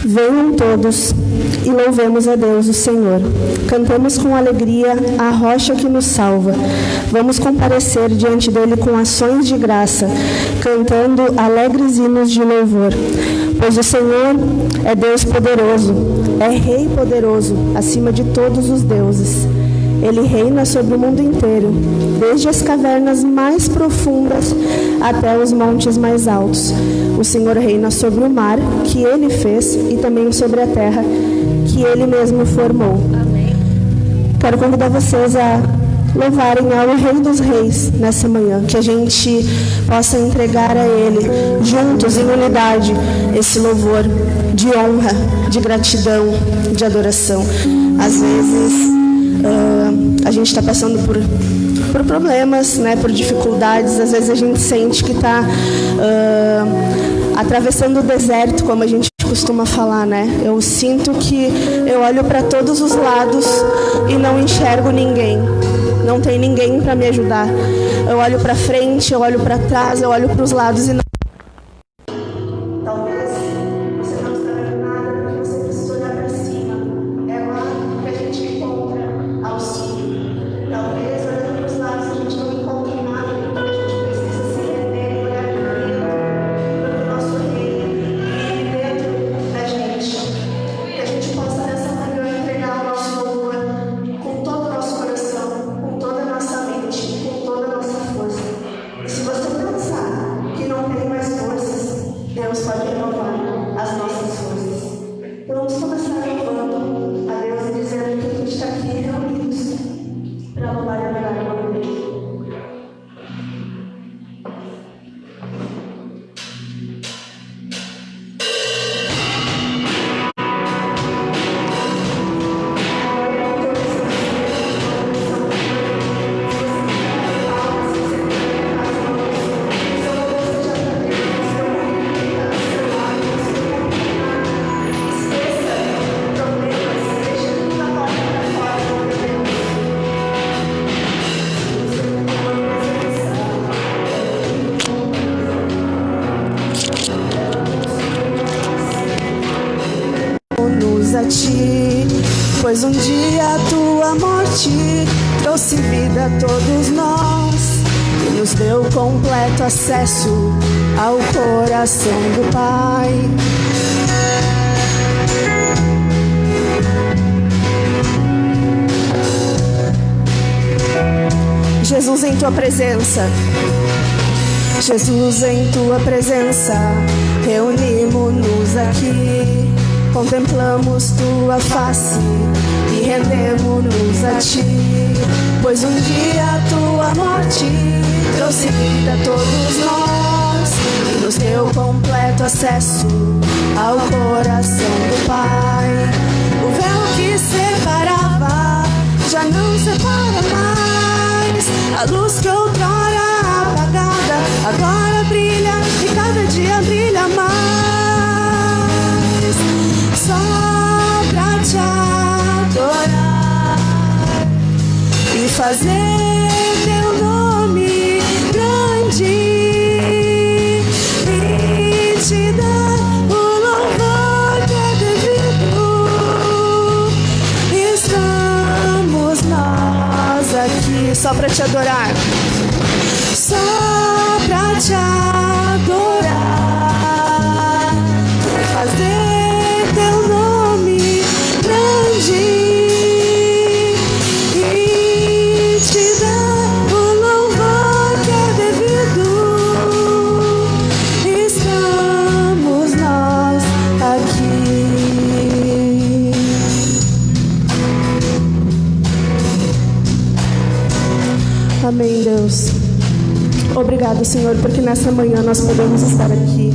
Venham todos e louvemos a Deus, o Senhor. Cantemos com alegria a rocha que nos salva. Vamos comparecer diante dele com ações de graça, cantando alegres hinos de louvor. Pois o Senhor é Deus poderoso, é Rei poderoso, acima de todos os deuses. Ele reina sobre o mundo inteiro, desde as cavernas mais profundas até os montes mais altos. O Senhor reina sobre o mar, que Ele fez, e também sobre a terra, que Ele mesmo formou. Amém. Quero convidar vocês a louvarem ao Rei dos Reis nessa manhã, que a gente possa entregar a Ele, juntos, em unidade, esse louvor de honra, de gratidão, de adoração. Às vezes a gente está passando por problemas, né, por dificuldades. Às vezes a gente sente que está atravessando o deserto, como a gente costuma falar, né? Eu sinto que eu olho para todos os lados e não enxergo ninguém. Não tem ninguém para me ajudar. Eu olho para frente, eu olho para trás, eu olho para os lados e não... Talvez você não está vendo nada porque você precisa olhar para cima. É lá que a gente encontra auxílio. Talvez olhando para os lados a gente não encontre nada porque a gente precisa se render e olhar para dentro, para o nosso reino e dentro da gente. Que a gente possa nessa manhã entregar o nosso louvor com todo o nosso coração, com toda a nossa mente, com toda a nossa força. E se você pensar que não tem mais forças, Deus pode renovar as nossas forças. Então vamos começar louvando a Deus e dizendo que a gente está aqui reunidos para louvar e adorar o nome dele. A ti, pois um dia a tua morte trouxe vida a todos nós e nos deu completo acesso ao coração do Pai. Jesus, em tua presença, Jesus, em tua presença, reunimos-nos aqui. Contemplamos tua face e rendemos-nos a ti, pois um dia a tua morte trouxe vida a todos nós e nos deu completo acesso ao coração do Pai. O véu que separava já não separa mais, a luz que outrora apagada agora brilha e cada dia brilha mais. Só pra te adorar e fazer teu nome grande e te dar o louvor que é devido. Estamos nós aqui só pra te adorar, só pra te adorar, fazer teu nome grande e te dar o louvor que é devido. Estamos nós aqui. Amém, Deus. Obrigado, Senhor, porque nessa manhã nós podemos estar aqui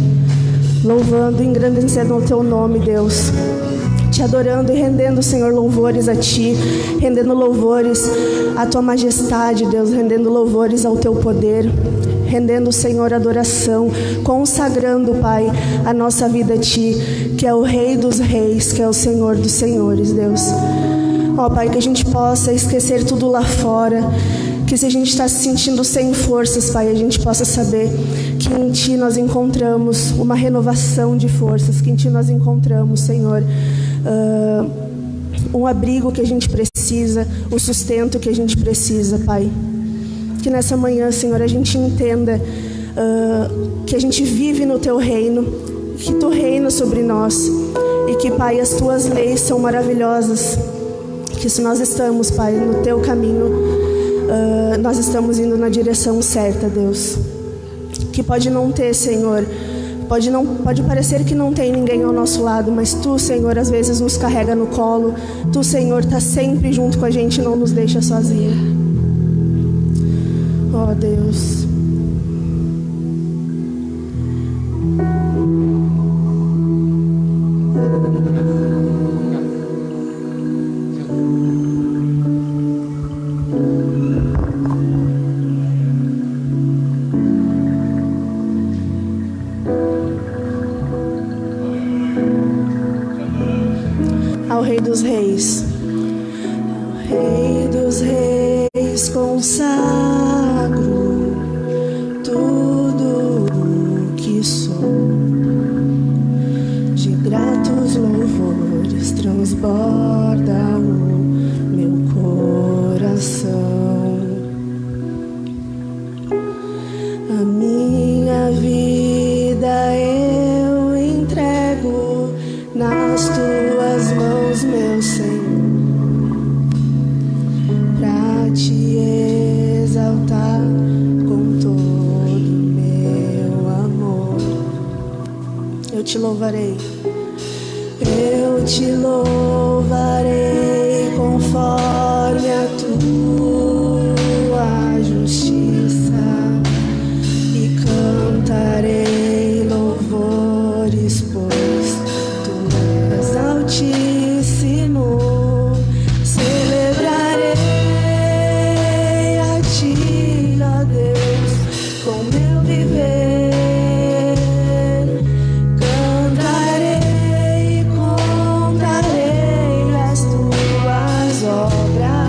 louvando e engrandecendo o teu nome, Deus, te adorando e rendendo, Senhor, louvores a ti, rendendo louvores à tua majestade, Deus, rendendo louvores ao teu poder, rendendo, Senhor, adoração, consagrando, Pai, a nossa vida a ti, que é o Rei dos Reis, que é o Senhor dos Senhores, Deus. Ó, Pai, que a gente possa esquecer tudo lá fora, Que se a gente está se sentindo sem forças, Pai, a gente possa saber que em Ti nós encontramos uma renovação de forças, que em Ti nós encontramos, Senhor, um abrigo que a gente precisa, o sustento que a gente precisa, Pai. Que nessa manhã, Senhor, a gente entenda que a gente vive no Teu reino, que Tu reinas sobre nós e que, Pai, as Tuas leis são maravilhosas. Que se nós estamos, Pai, no Teu caminho, nós estamos indo na direção certa, Deus. Que pode não ter, Senhor, pode parecer que não tem ninguém ao nosso lado, mas Tu, Senhor, às vezes nos carrega no colo. Tu, Senhor, está sempre junto com a gente e não nos deixa sozinha. Oh, Deus. Ao Rei dos Reis, ao Rei dos Reis, consagro tudo o que sou, de gratos louvores transborda o meu coração. A minha vida eu entrego nas Tuas mãos, meu Senhor, pra Te exaltar com todo meu amor. Eu Te louvarei, eu Te louvarei conforme a Tua justiça e cantarei louvores, pois Tu és Altíssimo. Celebrarei a Ti, ó Deus, com meu viver. Cantarei e contarei as Tuas obras.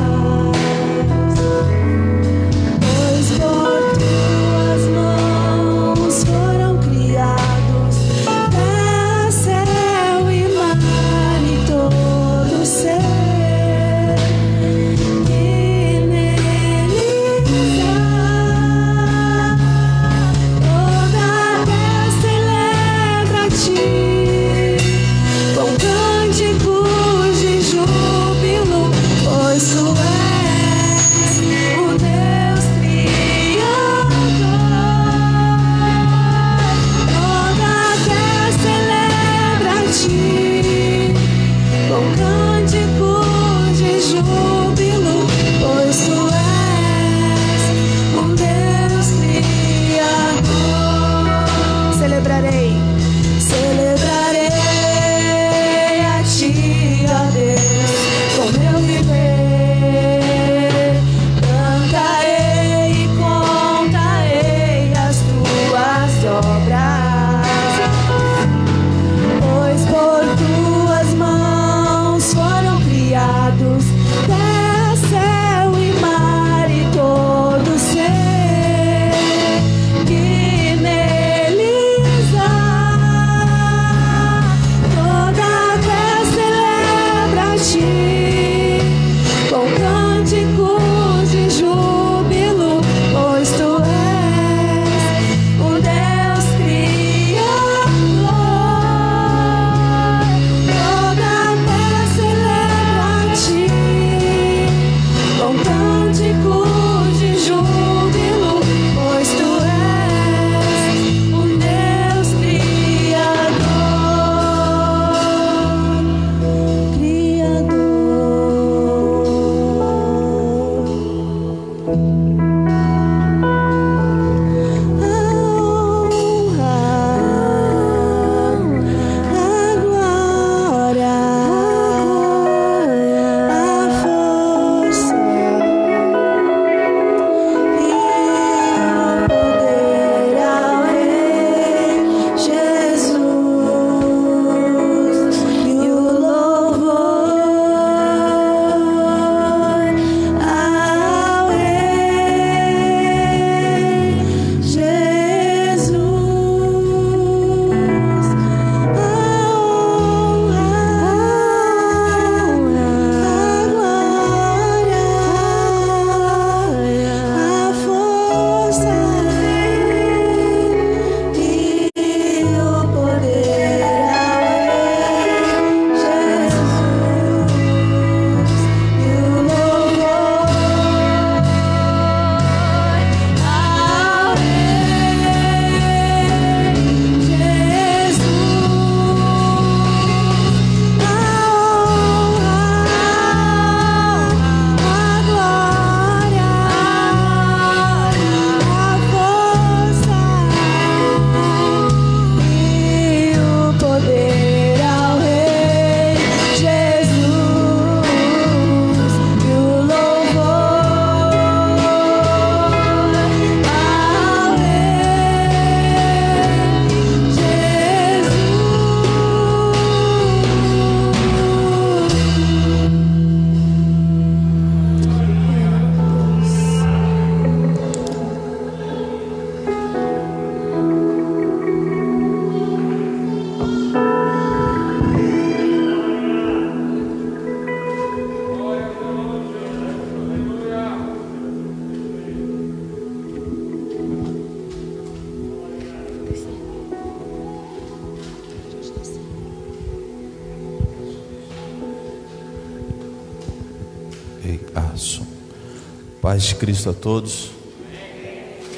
Paz de Cristo a todos.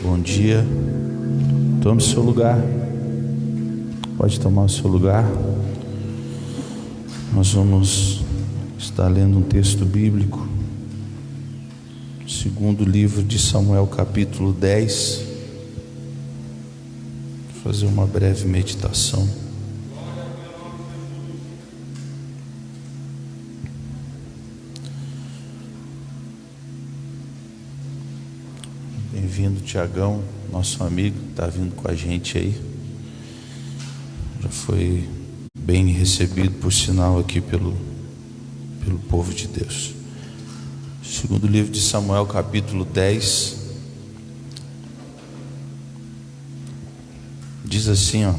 Bom dia. Tome seu lugar. Pode tomar o seu lugar. Nós vamos estar lendo um texto bíblico, segundo livro de Samuel, capítulo 10. Vou fazer uma breve meditação. Bem-vindo, Tiagão, nosso amigo, está vindo com a gente aí. Já foi bem recebido, por sinal, aqui pelo povo de Deus. Segundo livro de Samuel, capítulo 10. Diz assim, ó: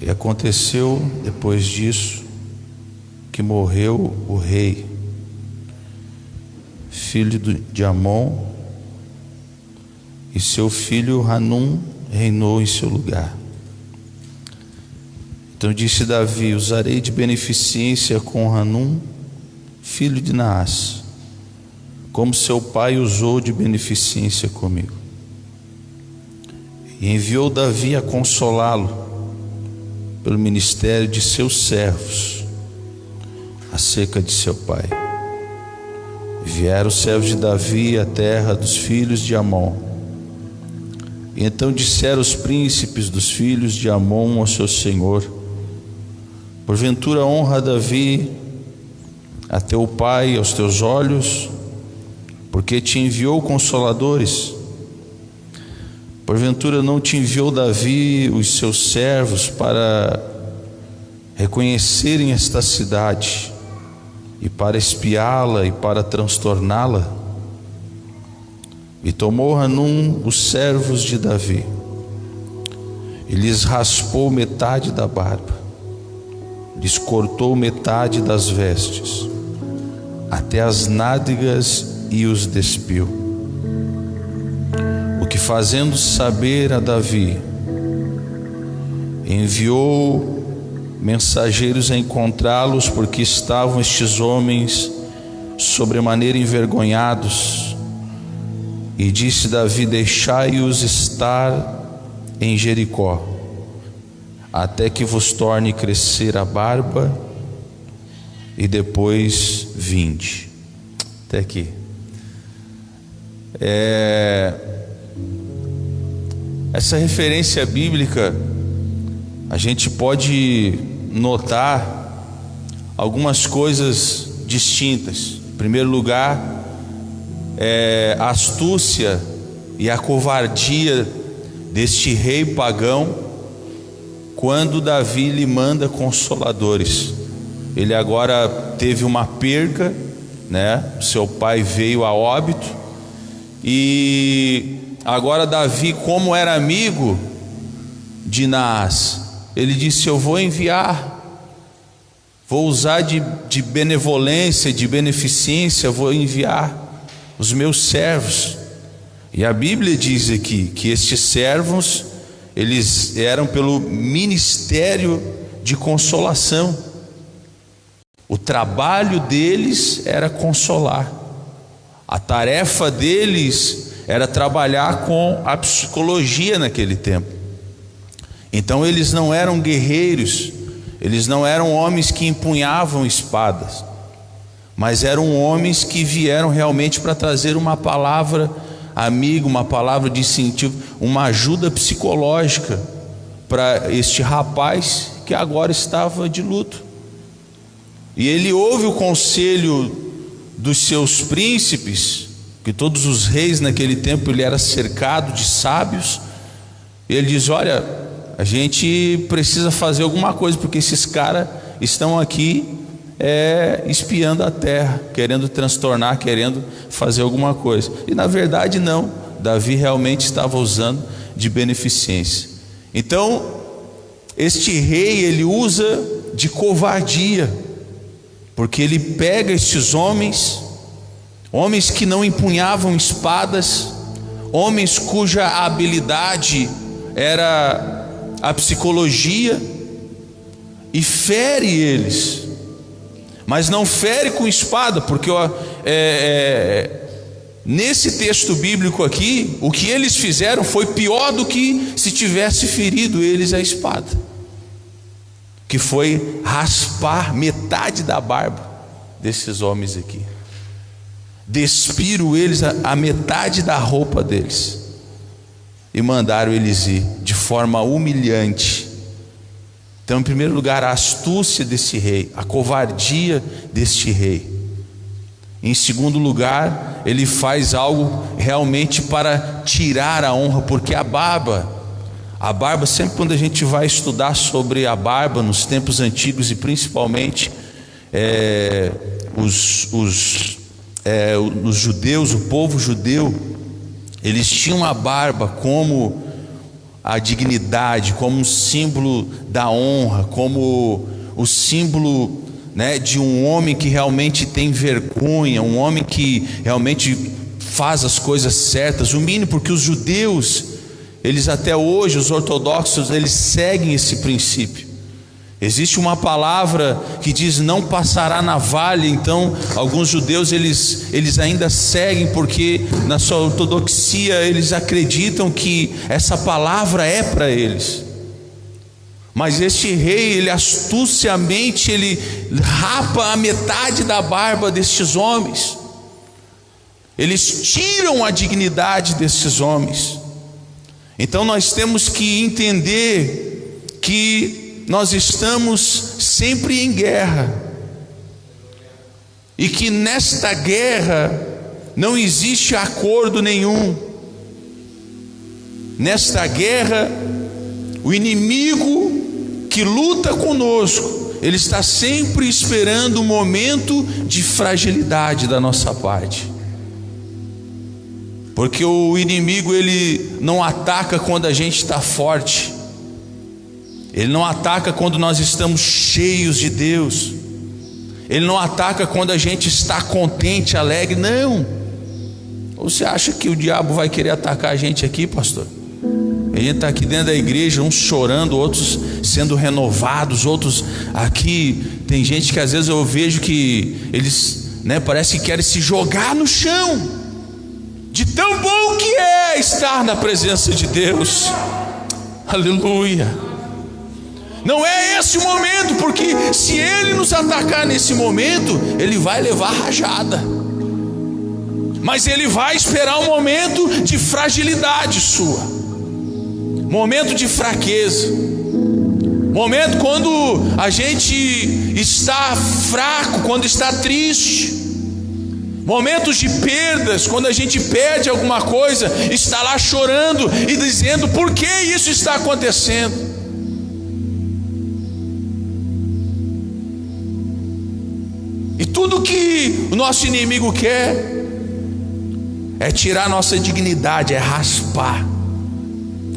E aconteceu depois disso que morreu o rei, filho de Amon, e seu filho Hanum reinou em seu lugar. Então disse Davi: Usarei de beneficência com Hanum, filho de Naás, como seu pai usou de beneficência comigo. E enviou Davi a consolá-lo pelo ministério de seus servos, acerca de seu pai. E vieram os servos de Davi à terra dos filhos de Amon. E então disseram os príncipes dos filhos de Amon ao seu senhor: Porventura honra Davi a teu pai aos teus olhos, porque te enviou consoladores? Porventura não te enviou Davi os seus servos para reconhecerem esta cidade, e para espiá-la e para transtorná-la? E tomou Hanum os servos de Davi, e lhes raspou metade da barba, lhes cortou metade das vestes, até as nádegas, e os despiu. O que, fazendo saber a Davi, enviou mensageiros a encontrá-los, porque estavam estes homens sobremaneira envergonhados. E disse Davi: Deixai-os estar em Jericó, até que vos torne crescer a barba, e depois vinde. Até aqui. Essa referência bíblica, a gente pode notar algumas coisas distintas. Em primeiro lugar, a astúcia e a covardia deste rei pagão, quando Davi lhe manda consoladores. Ele agora teve uma perca, né? Seu pai veio a óbito, e agora Davi, como era amigo de Naás, ele disse: eu vou enviar, vou usar de benevolência, de beneficência, vou enviar os meus servos. E a Bíblia diz aqui que estes servos, eles eram pelo ministério de consolação. O trabalho deles era consolar. A tarefa deles era trabalhar com a psicologia naquele tempo. Então eles não eram guerreiros, eles não eram homens que empunhavam espadas, mas eram homens que vieram realmente para trazer uma palavra amiga, uma palavra de incentivo, uma ajuda psicológica para este rapaz que agora estava de luto. E ele ouve o conselho dos seus príncipes, que todos os reis naquele tempo ele era cercado de sábios. E ele diz: olha, a gente precisa fazer alguma coisa, porque esses caras estão aqui espiando a terra, querendo transtornar, querendo fazer alguma coisa. E na verdade não, Davi realmente estava usando de beneficência. Então este rei, ele usa de covardia, porque ele pega estes homens que não empunhavam espadas, homens cuja habilidade era a psicologia, e fere eles. mas não fere com espada, porque nesse texto bíblico aqui, o que eles fizeram foi pior do que se tivesse ferido eles a espada, que foi raspar metade da barba desses homens aqui, despiram eles a metade da roupa deles e mandaram eles ir de forma humilhante. Então, em primeiro lugar, a astúcia desse rei, a covardia deste rei. Em segundo lugar, ele faz algo realmente para tirar a honra, porque a barba, sempre quando a gente vai estudar sobre a barba nos tempos antigos, e principalmente os judeus, o povo judeu, eles tinham a barba como a dignidade, como um símbolo da honra, como o símbolo, né, de um homem que realmente tem vergonha, um homem que realmente faz as coisas certas, o mínimo, porque os judeus, eles até hoje, os ortodoxos, eles seguem esse princípio. Existe uma palavra que diz não passará navalha. Então alguns judeus eles ainda seguem, porque na sua ortodoxia eles acreditam que essa palavra é para eles. Mas este rei, ele astuciamente, ele rapa a metade da barba destes homens. Eles tiram a dignidade destes homens. Então nós temos que entender que nós estamos sempre em guerra, e que nesta guerra não existe acordo nenhum. Nesta guerra, o inimigo que luta conosco, ele está sempre esperando um momento de fragilidade da nossa parte, porque o inimigo, ele não ataca quando a gente está forte, ele não ataca quando nós estamos cheios de Deus, ele não ataca quando a gente está contente, alegre, não. Ou você acha que o diabo vai querer atacar a gente aqui, pastor? A gente está aqui dentro da igreja, uns chorando, outros sendo renovados, outros aqui, tem gente que às vezes eu vejo que eles, né, parece que querem se jogar no chão, de tão bom que é estar na presença de Deus. Aleluia. Não é esse o momento, porque se ele nos atacar nesse momento, ele vai levar rajada, mas ele vai esperar um momento de fragilidade sua, momento de fraqueza, momento quando a gente está fraco, quando está triste, momentos de perdas, quando a gente perde alguma coisa, está lá chorando e dizendo por que isso está acontecendo. E tudo que o nosso inimigo quer é tirar a nossa dignidade, é raspar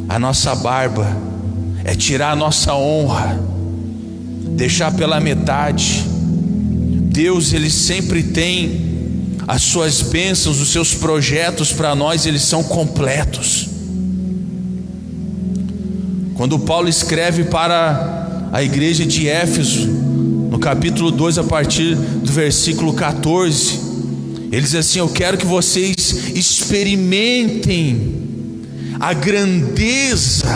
a nossa barba, é tirar a nossa honra, deixar pela metade. Deus, ele sempre tem as suas bênçãos, os seus projetos para nós, eles são completos. Quando Paulo escreve para a igreja de Éfeso, no capítulo 2, a partir do versículo 14, ele diz assim: eu quero que vocês experimentem a grandeza,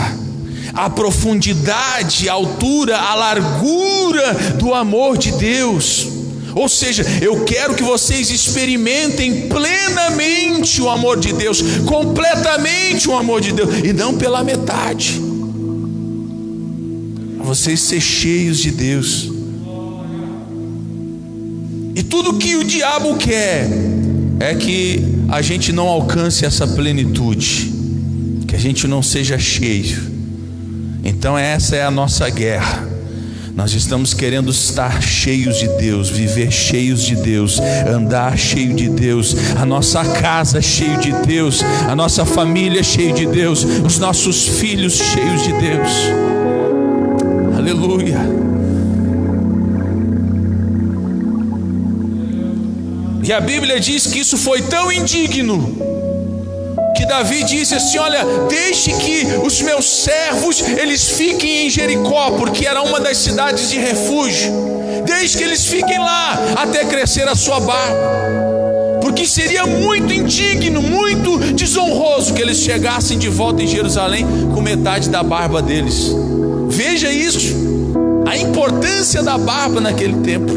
a profundidade, a altura, a largura do amor de Deus. Ou seja, eu quero que vocês experimentem plenamente o amor de Deus, completamente o amor de Deus, e não pela metade. Vocês ser cheios de Deus. E tudo que o diabo quer é que a gente não alcance essa plenitude, que a gente não seja cheio. Então essa é a nossa guerra. Nós estamos querendo estar cheios de Deus, viver cheios de Deus, andar cheio de Deus, a nossa casa cheio de Deus, a nossa família cheia de Deus, os nossos filhos cheios de Deus. Aleluia. E a Bíblia diz que isso foi tão indigno, que que Davi disse assim: olha, deixe que os meus servos eles fiquem em Jericó, porque era uma das cidades de refúgio. Deixe que eles fiquem lá até crescer a sua barba, porque seria muito indigno, muito desonroso que eles chegassem de volta em Jerusalém com metade da barba deles. Veja isso, a importância da barba naquele tempo.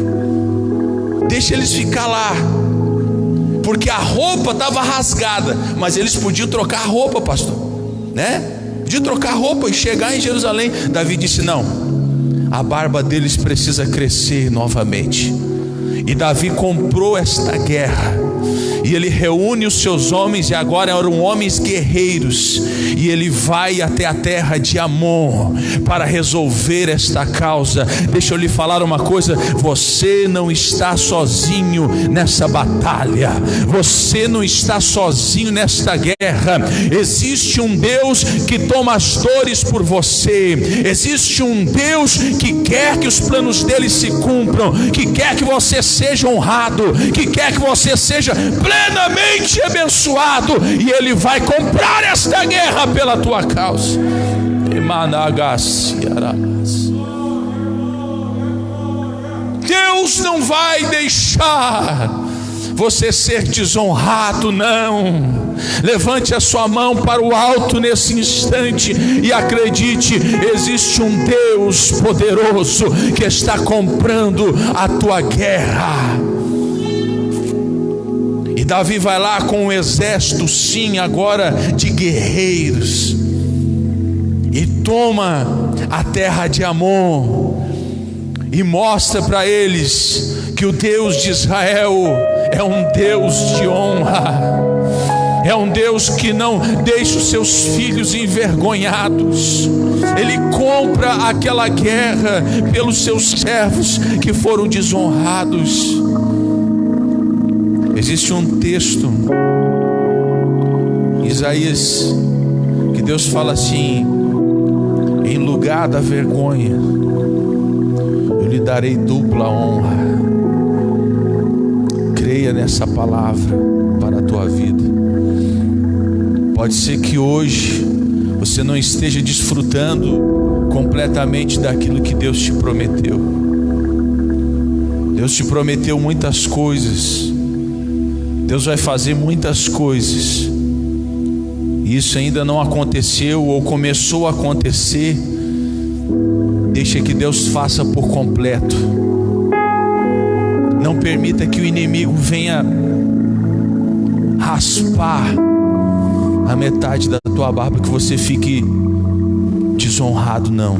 Deixa eles ficar lá, porque a roupa estava rasgada, mas eles podiam trocar a roupa, pastor, né? Podiam trocar a roupa e chegar em Jerusalém. Davi disse: não, a barba deles precisa crescer novamente. E Davi comprou esta guerra, e ele reúne os seus homens, e agora eram homens guerreiros, e ele vai até a terra de Amon para resolver esta causa. Deixa eu lhe falar uma coisa: você não está sozinho nessa batalha, você não está sozinho nesta guerra. Existe um Deus que toma as dores por você, existe um Deus que quer que os planos dele se cumpram, que quer que você seja honrado, que quer que você seja plenamente abençoado, e ele vai comprar esta guerra pela tua causa. Deus não vai deixar você ser desonrado, não. Levante a sua mão para o alto nesse instante e acredite: existe um Deus poderoso que está comprando a tua guerra. E Davi vai lá com um exército, sim, agora de guerreiros, e toma a terra de Amon e mostra para eles que o Deus de Israel é um Deus de honra, é um Deus que não deixa os seus filhos envergonhados. Ele compra aquela guerra pelos seus servos que foram desonrados. Existe um texto, Isaías, que Deus fala assim: em lugar da vergonha eu lhe darei dupla honra. Creia nessa palavra para a tua vida. Pode ser que hoje você não esteja desfrutando completamente daquilo que Deus te prometeu. Deus te prometeu muitas coisas, Deus vai fazer muitas coisas, e isso ainda não aconteceu ou começou a acontecer. Deixa que Deus faça por completo. Não permita que o inimigo venha raspar a metade da tua barba, que você fique desonrado, não.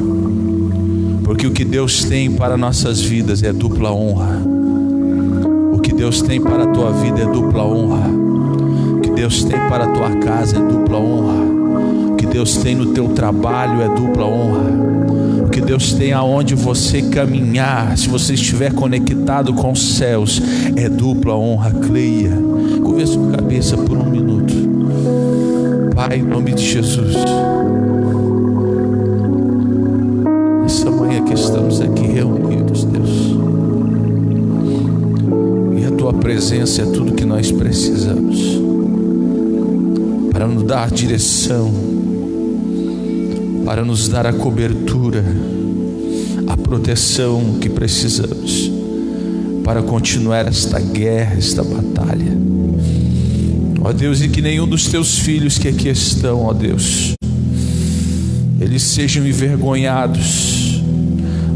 Porque o que Deus tem para nossas vidas é dupla honra. O que Deus tem para a tua vida é dupla honra. O que Deus tem para a tua casa é dupla honra. O que Deus tem no teu trabalho é dupla honra. O que Deus tem aonde você caminhar, se você estiver conectado com os céus, é dupla honra. Creia. Curva a sua cabeça por um minuto. Pai, em nome de Jesus, essa manhã que estamos aqui reunidos, Deus, e a tua presença é tudo que nós precisamos para nos dar direção, para nos dar a cobertura, a proteção que precisamos para continuar esta guerra, esta batalha. Ó Deus, e que nenhum dos teus filhos que aqui estão, ó Deus, eles sejam envergonhados,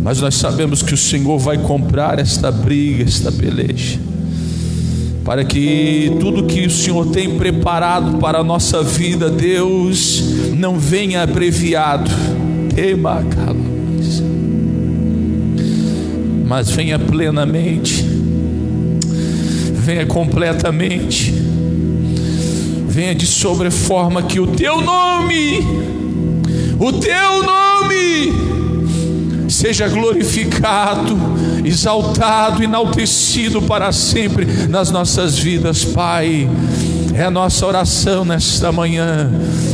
mas nós sabemos que o Senhor vai comprar esta briga, esta peleja, para que tudo que o Senhor tem preparado para a nossa vida, Deus, não venha abreviado, mas venha plenamente, venha completamente, venha de sobreforma, que o teu nome seja glorificado, exaltado, enaltecido para sempre nas nossas vidas, Pai. É a nossa oração nesta manhã,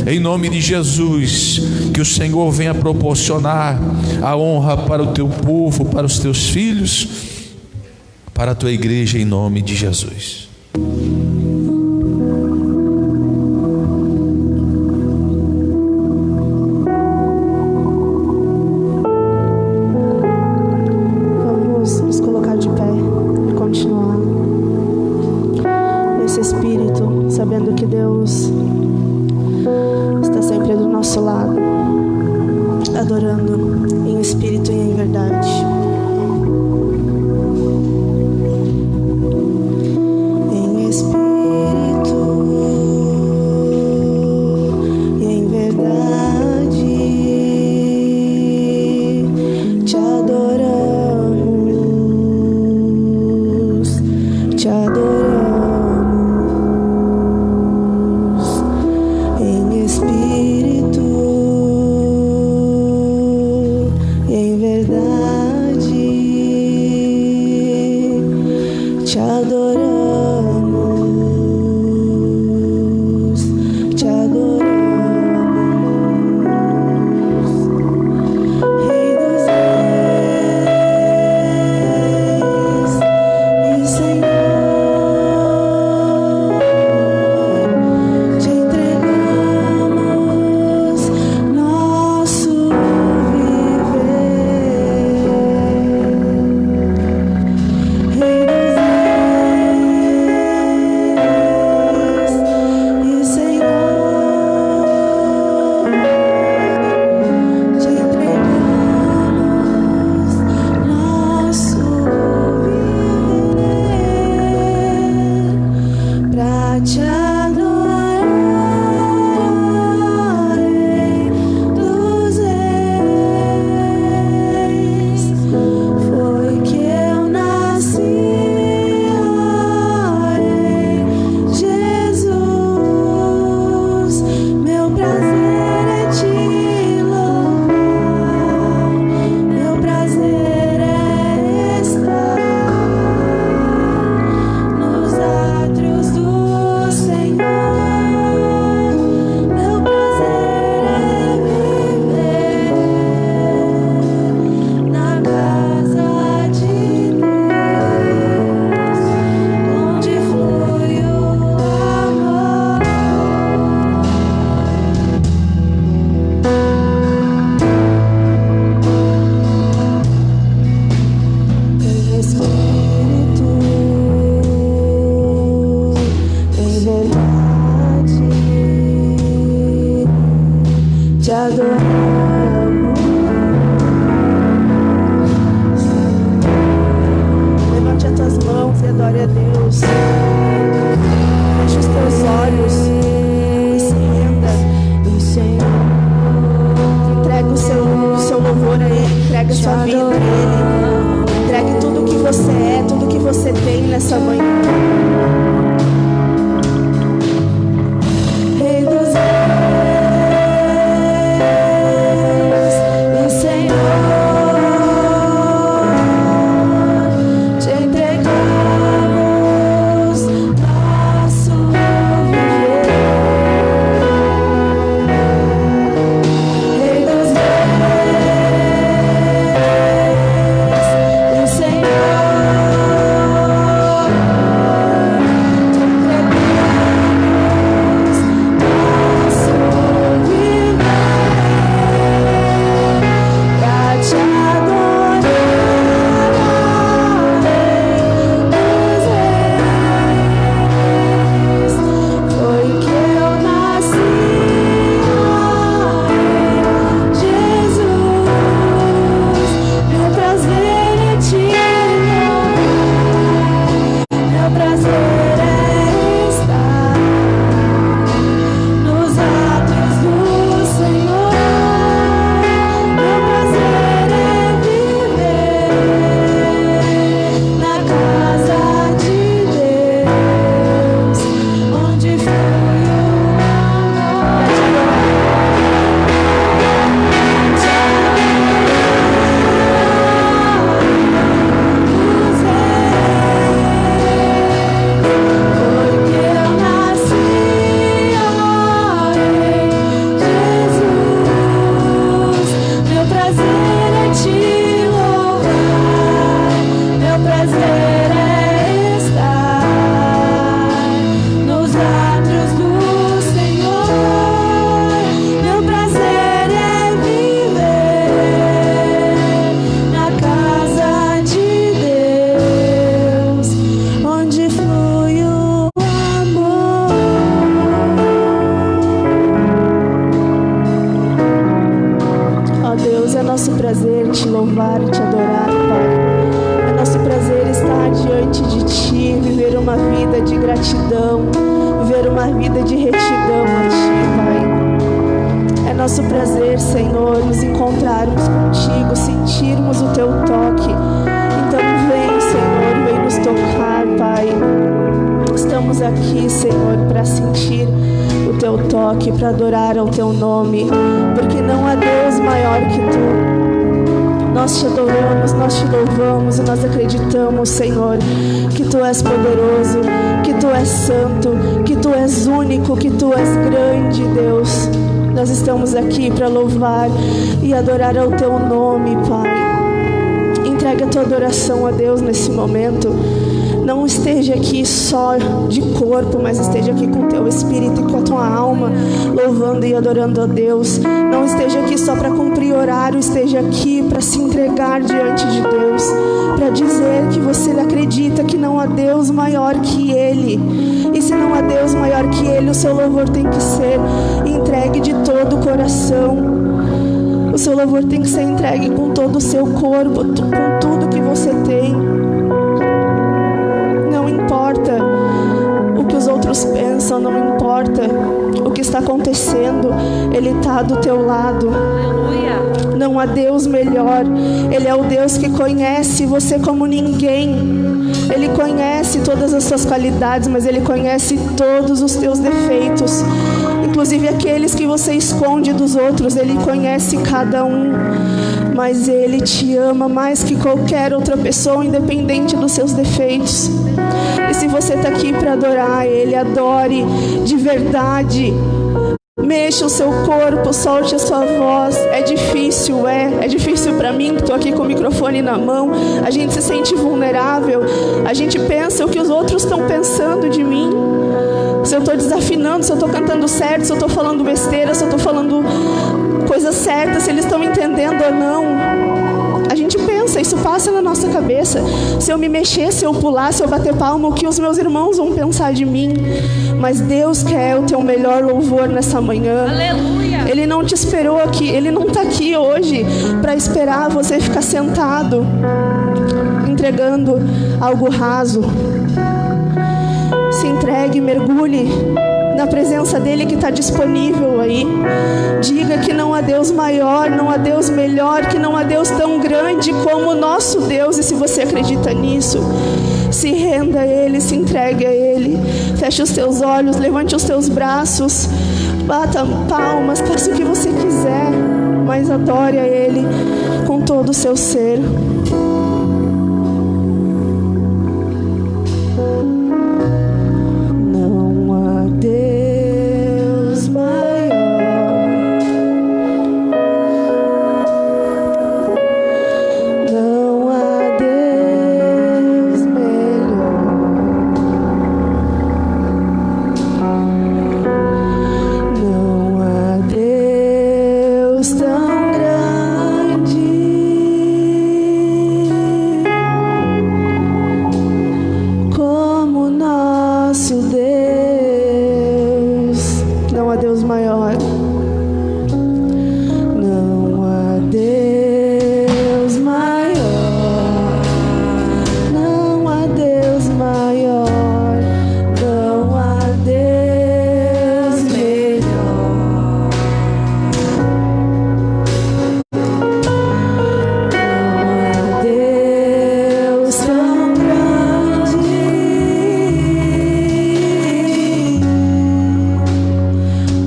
em nome de Jesus, que o Senhor venha proporcionar a honra para o teu povo, para os teus filhos, para a tua igreja, em nome de Jesus. nessa manhã. Rei dos reis e Senhor, te entregamos nosso viver. Rei dos reis e Senhor, te entregamos nosso viver pra te adorar, Rei dos reis. Foi que eu nasci, Jesus. Meu prazer é te louvar, meu prazer é estar nos atos do Senhor. Meu prazer é viver na casa de Deus, onde flui o Foi que eu nasci, ó Rei Jesus. Meu prazer é te louvar, meu prazer é estar nos átrios do Senhor. Meu prazer é viver na casa de Deus, onde flui o amor. Ó Deus, é nosso prazer te louvar e te adorar, Pai. É nosso prazer estar diante de Ti, viver uma vida de gratidão, viver uma vida de retidão a Ti, Pai. É nosso prazer, Senhor, nos encontrarmos contigo, sentirmos o Teu toque. Então vem, Senhor, vem nos tocar, Pai. Estamos aqui, Senhor, para sentir o Teu toque, para adorar ao Teu nome, porque não há Deus maior que Tu. Nós te adoramos, nós te louvamos e nós acreditamos, Senhor, que Tu és poderoso, que Tu és santo, que Tu és único, que Tu és grande, Deus. Nós estamos aqui para louvar e adorar ao Teu nome, Pai. Entrega a Tua adoração a Deus nesse momento. Não esteja aqui só de corpo, mas esteja aqui com o Teu Espírito e com a Tua alma, louvando e adorando a Deus. Não esteja aqui só para cumprir horário, esteja aqui para se entregar diante de Deus, para dizer que você acredita que não há Deus maior que Ele. E se não há Deus maior que Ele, o seu louvor tem que ser entregue de todo o coração. O seu louvor tem que ser entregue com todo o seu corpo, com tudo que você tem. Não importa o que os outros pensam, não importa o que está acontecendo, Ele está do teu lado. Aleluia. Não há Deus melhor. Ele é o Deus que conhece você como ninguém. Ele conhece todas as suas qualidades, mas Ele conhece todos os teus defeitos, inclusive aqueles que você esconde dos outros. Ele conhece cada um, mas Ele te ama mais que qualquer outra pessoa, independente dos seus defeitos. E se você está aqui para adorar Ele, adore de verdade. Mexa o seu corpo, solte a sua voz. É difícil para mim, que estou aqui com o microfone na mão. A gente se sente vulnerável. A gente pensa o que os outros estão pensando de mim. Se eu estou desafinando, se eu estou cantando certo, se eu estou falando besteira, se eu estou falando coisas certas, se eles estão entendendo ou não. A gente pensa, isso passa na nossa cabeça. Se eu me mexer, se eu pular, se eu bater palma, o que os meus irmãos vão pensar de mim? Mas Deus quer o teu melhor louvor nessa manhã. Aleluia. Ele não te esperou aqui, Ele não está aqui hoje para esperar você ficar sentado, entregando algo raso. Se entregue, mergulhe na presença dele que está disponível aí. Diga que não há Deus maior, não há Deus melhor, que não há Deus tão grande como o nosso Deus. E se você acredita nisso, se renda a Ele, se entregue a Ele. Feche os teus olhos, levante os teus braços, bata palmas, faça o que você quiser, mas adore a Ele com todo o seu ser. Não há Deus maior, não há Deus melhor, não há Deus tão grande como nosso Deus. Não há Deus maior, não há Deus maior, não há Deus maior, não há Deus melhor, não há Deus tão grande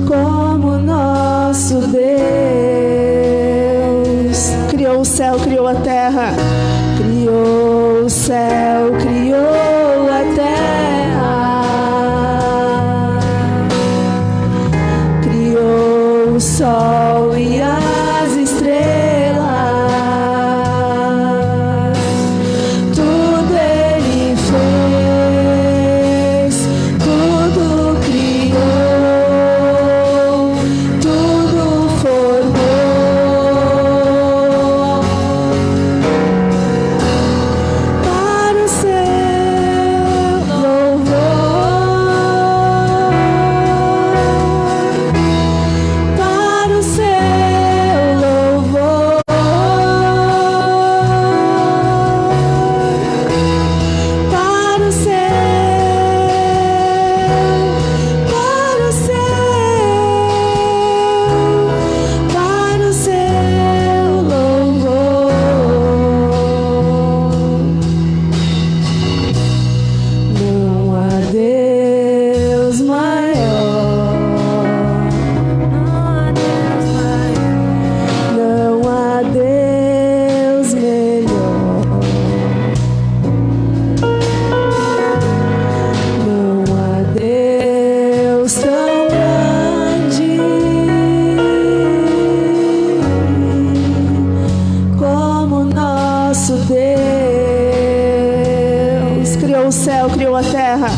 como nosso Deus. Criou o céu, criou a terra, criou o céu, criou a terra, criou o sol e as estrelas, tudo Ele fez, tudo criou, tudo formou para o seu louvor, para o seu louvor, para o seu louvor. Não há Deus maior, não há Deus melhor, não há Deus tão grande como nosso Deus. Criou o céu, criou a terra,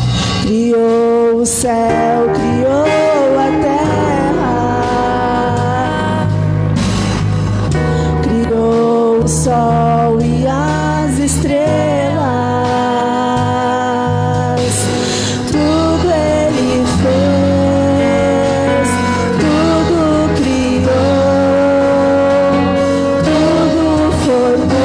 criou o céu, criou a terra, criou o sol e as estrelas, tudo Ele fez, tudo criou, tudo formou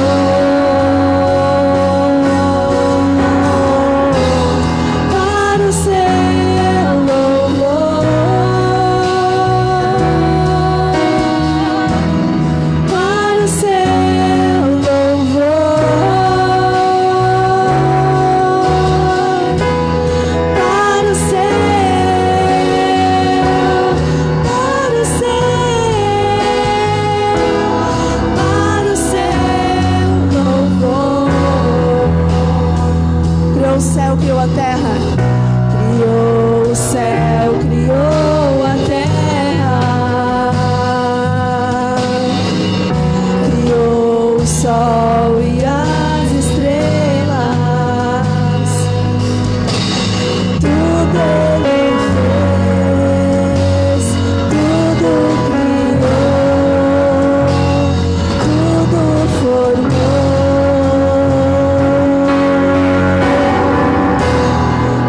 para o seu louvor,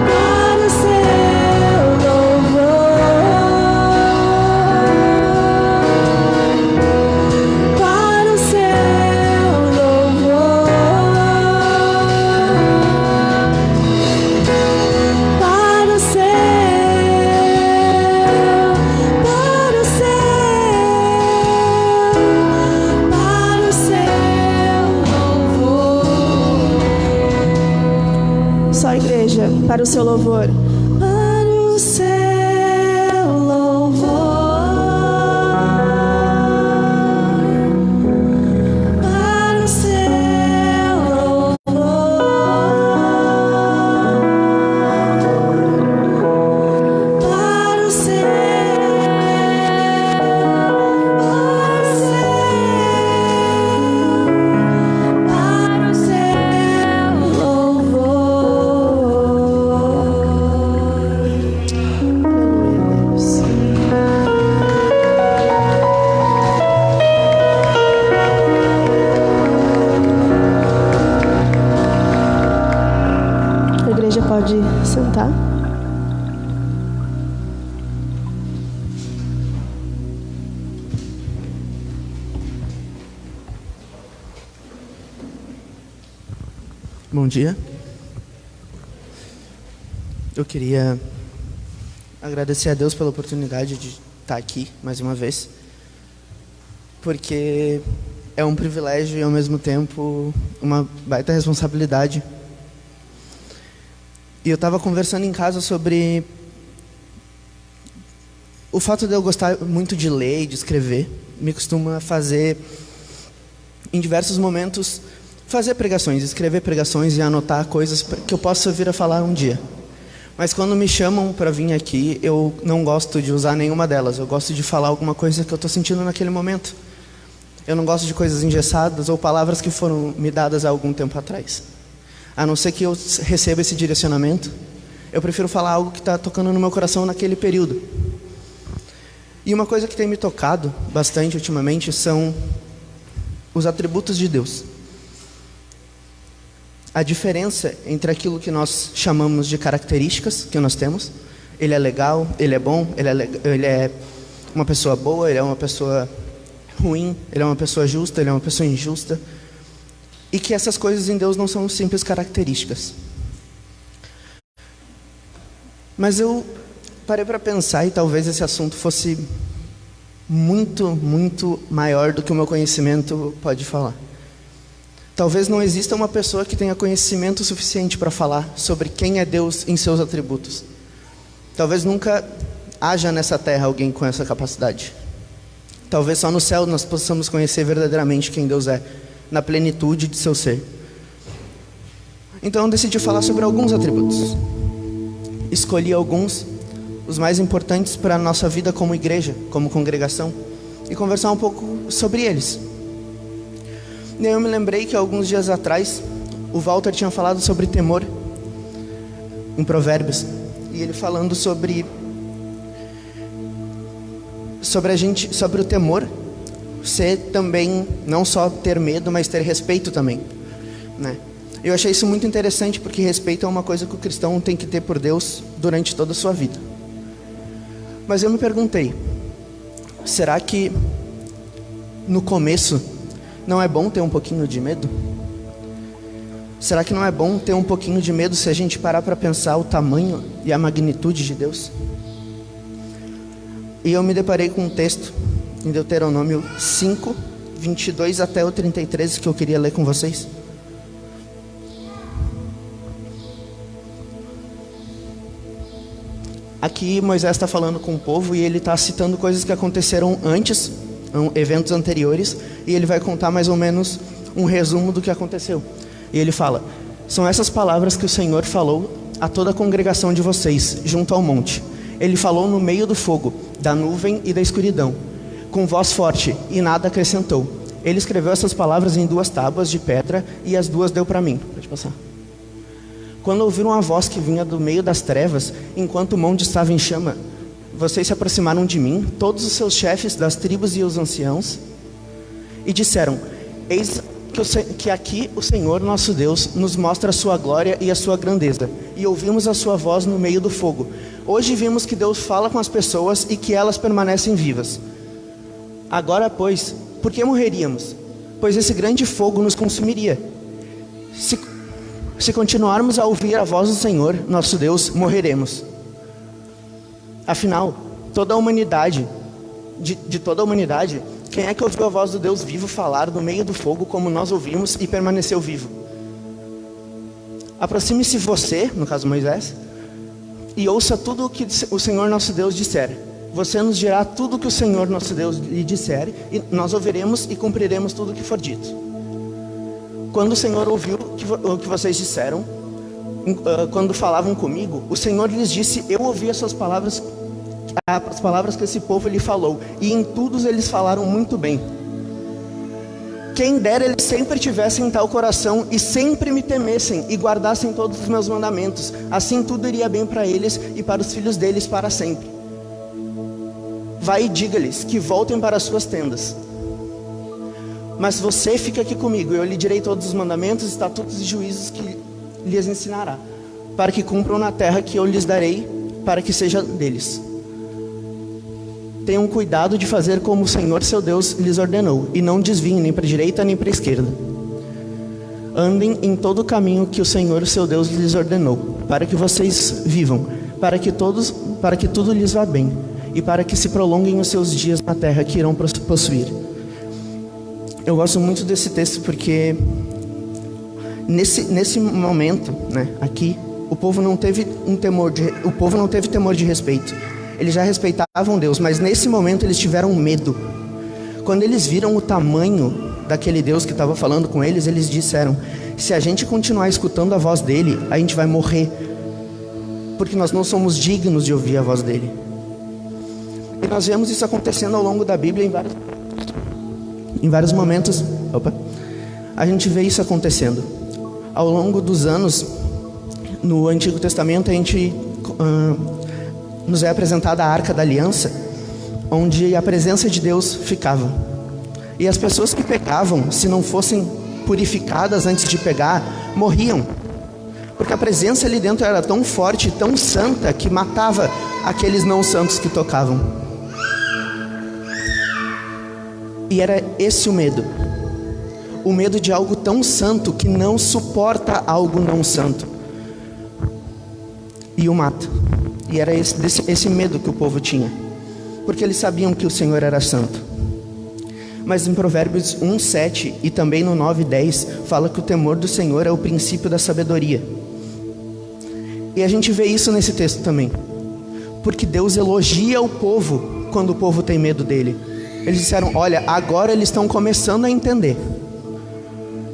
para o seu igreja, para o seu louvor. Para o seu louvor. Para o seu louvor. Para o seu. Pode sentar. Bom dia. Eu queria agradecer a Deus pela oportunidade de estar aqui mais uma vez, porque é um privilégio e ao mesmo tempo uma baita responsabilidade. E eu estava conversando em casa sobre o fato de eu gostar muito de ler e de escrever. Me costuma fazer, em diversos momentos, fazer pregações, escrever pregações e anotar coisas que eu possa vir a falar um dia. Mas quando me chamam para vir aqui, eu não gosto de usar nenhuma delas. Eu gosto de falar alguma coisa que eu estou sentindo naquele momento. Eu não gosto de coisas engessadas ou palavras que foram me dadas há algum tempo atrás. A não ser que eu receba esse direcionamento, eu prefiro falar algo que está tocando no meu coração naquele período. E uma coisa que tem me tocado bastante ultimamente são os atributos de Deus. A diferença entre aquilo que nós chamamos de características que nós temos. Ele é legal, ele é bom, ele é uma pessoa boa, ele é uma pessoa ruim, ele é uma pessoa justa, ele é uma pessoa injusta. E que essas coisas em Deus não são simples características. Mas eu parei para pensar, e talvez esse assunto fosse muito, muito maior do que o meu conhecimento pode falar. Talvez não exista uma pessoa que tenha conhecimento suficiente para falar sobre quem é Deus em seus atributos. Talvez nunca haja nessa terra alguém com essa capacidade. Talvez só no céu nós possamos conhecer verdadeiramente quem Deus é, na plenitude de seu ser. Então eu decidi falar sobre alguns atributos. Escolhi alguns, os mais importantes para a nossa vida como igreja, como congregação, e conversar um pouco sobre eles. E aí eu me lembrei que alguns dias atrás o Walter tinha falado sobre temor em Provérbios, e ele falando sobre o temor ser também, não só ter medo, mas ter respeito também, né? Eu achei isso muito interessante, porque respeito é uma coisa que o cristão tem que ter por Deus durante toda a sua vida. Mas eu me perguntei, será que no começo não é bom ter um pouquinho de medo? Será que não é bom ter um pouquinho de medo se a gente parar para pensar o tamanho e a magnitude de Deus? E eu me deparei com um texto em Deuteronômio 5, 22 até o 33, que eu queria ler com vocês. Aqui Moisés está falando com o povo e ele está citando coisas que aconteceram antes, eventos anteriores, e ele vai contar mais ou menos um resumo do que aconteceu. E ele fala: são essas palavras que o Senhor falou a toda a congregação de vocês, junto ao monte. Ele falou no meio do fogo, da nuvem e da escuridão, com voz forte, e nada acrescentou. Ele escreveu essas palavras em 2 tábuas de pedra, e as 2 deu para mim. Pode passar. Quando ouviram a voz que vinha do meio das trevas, enquanto o monte estava em chama, vocês se aproximaram de mim, todos os seus chefes das tribos e os anciãos, e disseram: eis que aqui o Senhor nosso Deus nos mostra a sua glória e a sua grandeza, e ouvimos a sua voz no meio do fogo. Hoje vimos que Deus fala com as pessoas e que elas permanecem vivas. Agora, pois, por que morreríamos? Pois esse grande fogo nos consumiria. Se continuarmos a ouvir a voz do Senhor, nosso Deus, morreremos. Afinal, toda a humanidade, de toda a humanidade, quem é que ouviu a voz do Deus vivo falar no meio do fogo como nós ouvimos e permaneceu vivo? aproxime-se você, no caso Moisés, e ouça tudo o que o Senhor nosso Deus disser. Você nos dirá tudo o que o Senhor nosso Deus lhe disser, e nós ouviremos e cumpriremos tudo o que for dito. Quando o Senhor ouviu o que vocês disseram, quando falavam comigo, o Senhor lhes disse: eu ouvi as suas palavras, as palavras que esse povo lhe falou, e em tudo eles falaram muito bem. Quem dera eles sempre tivessem tal coração e sempre me temessem e guardassem todos os meus mandamentos. Assim tudo iria bem para eles e para os filhos deles para sempre. Vai e diga-lhes que voltem para as suas tendas. Mas você fica aqui comigo, eu lhe direi todos os mandamentos, estatutos e juízos que lhes ensinará, para que cumpram na terra que eu lhes darei, para que seja deles. Tenham cuidado de fazer como o Senhor seu Deus lhes ordenou, e não desviem nem para a direita nem para a esquerda. Andem em todo o caminho que o Senhor seu Deus lhes ordenou, para que vocês vivam, para que tudo lhes vá bem, e para que se prolonguem os seus dias na terra que irão possuir. Eu gosto muito desse texto porque nesse momento, né, aqui, o povo não teve temor de respeito. Eles já respeitavam Deus, mas nesse momento eles tiveram medo. Quando eles viram o tamanho daquele Deus que estava falando com eles, eles disseram: se a gente continuar escutando a voz dele, a gente vai morrer, porque nós não somos dignos de ouvir a voz dele. E nós vemos isso acontecendo ao longo da Bíblia em vários momentos. A gente vê isso acontecendo ao longo dos anos. No Antigo Testamento a gente nos é apresentada a Arca da Aliança, onde a presença de Deus ficava. E as pessoas que pegavam, se não fossem purificadas antes de pegar, morriam, porque a presença ali dentro era tão forte, tão santa, que matava aqueles não santos que tocavam. E era esse o medo de algo tão santo que não suporta algo não santo e o mata. E era esse medo que o povo tinha, porque eles sabiam que o Senhor era santo. Mas em Provérbios 1:7 e também no 9:10 fala que o temor do Senhor é o princípio da sabedoria. E a gente vê isso nesse texto também, porque Deus elogia o povo quando o povo tem medo dele. Eles disseram: olha, agora eles estão começando a entender.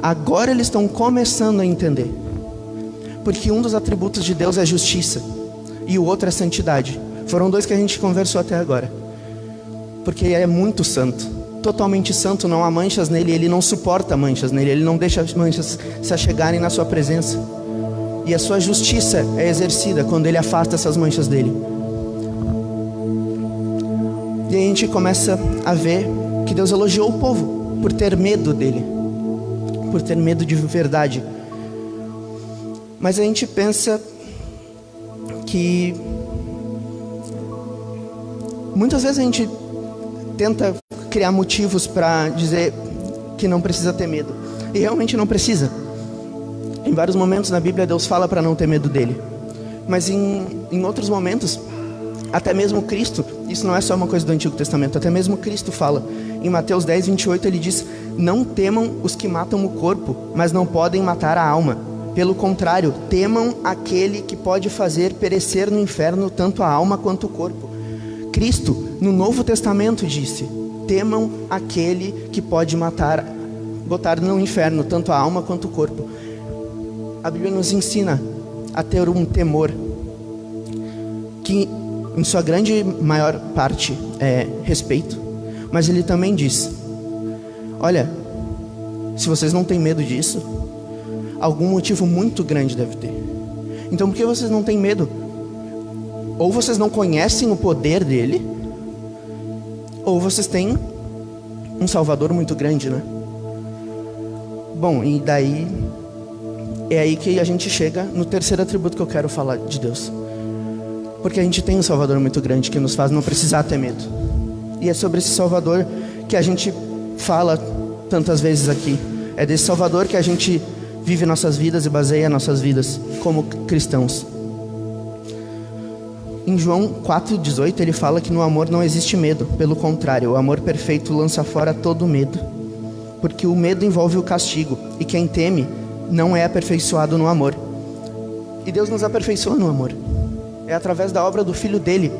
Agora eles estão começando a entender. Porque um dos atributos de Deus é justiça e o outro é santidade. Foram dois que a gente conversou até agora. Porque ele é muito santo, totalmente santo, não há manchas nele. Ele não suporta manchas nele, ele não deixa as manchas se achegarem na sua presença. E a sua justiça é exercida quando ele afasta essas manchas dele. E a gente começa a ver que Deus elogiou o povo por ter medo dele, por ter medo de verdade. Mas a gente pensa que muitas vezes a gente tenta criar motivos para dizer que não precisa ter medo, e realmente não precisa. Em vários momentos na Bíblia Deus fala para não ter medo dele, mas em outros momentos, até mesmo Cristo, isso não é só uma coisa do Antigo Testamento, até mesmo Cristo fala. Em Mateus 10:28 ele diz: não temam os que matam o corpo, mas não podem matar a alma. Pelo contrário, temam aquele que pode fazer perecer no inferno tanto a alma quanto o corpo. Cristo, no Novo Testamento, disse: temam aquele que pode botar no inferno tanto a alma quanto o corpo. A Bíblia nos ensina a ter um temor que em sua grande maior parte é respeito, mas ele também diz: olha, se vocês não têm medo disso, algum motivo muito grande deve ter. Então por que vocês não têm medo? Ou vocês não conhecem o poder dele, ou vocês têm um Salvador muito grande, né? Bom, e daí é aí que a gente chega no terceiro atributo que eu quero falar de Deus. Porque a gente tem um Salvador muito grande que nos faz não precisar ter medo. E é sobre esse Salvador que a gente fala tantas vezes aqui. É desse Salvador que a gente vive nossas vidas e baseia nossas vidas como cristãos. Em João 4,18 ele fala que no amor não existe medo. Pelo contrário, o amor perfeito lança fora todo medo, porque o medo envolve o castigo, e quem teme não é aperfeiçoado no amor. E Deus nos aperfeiçoa no amor. É através da obra do Filho dele,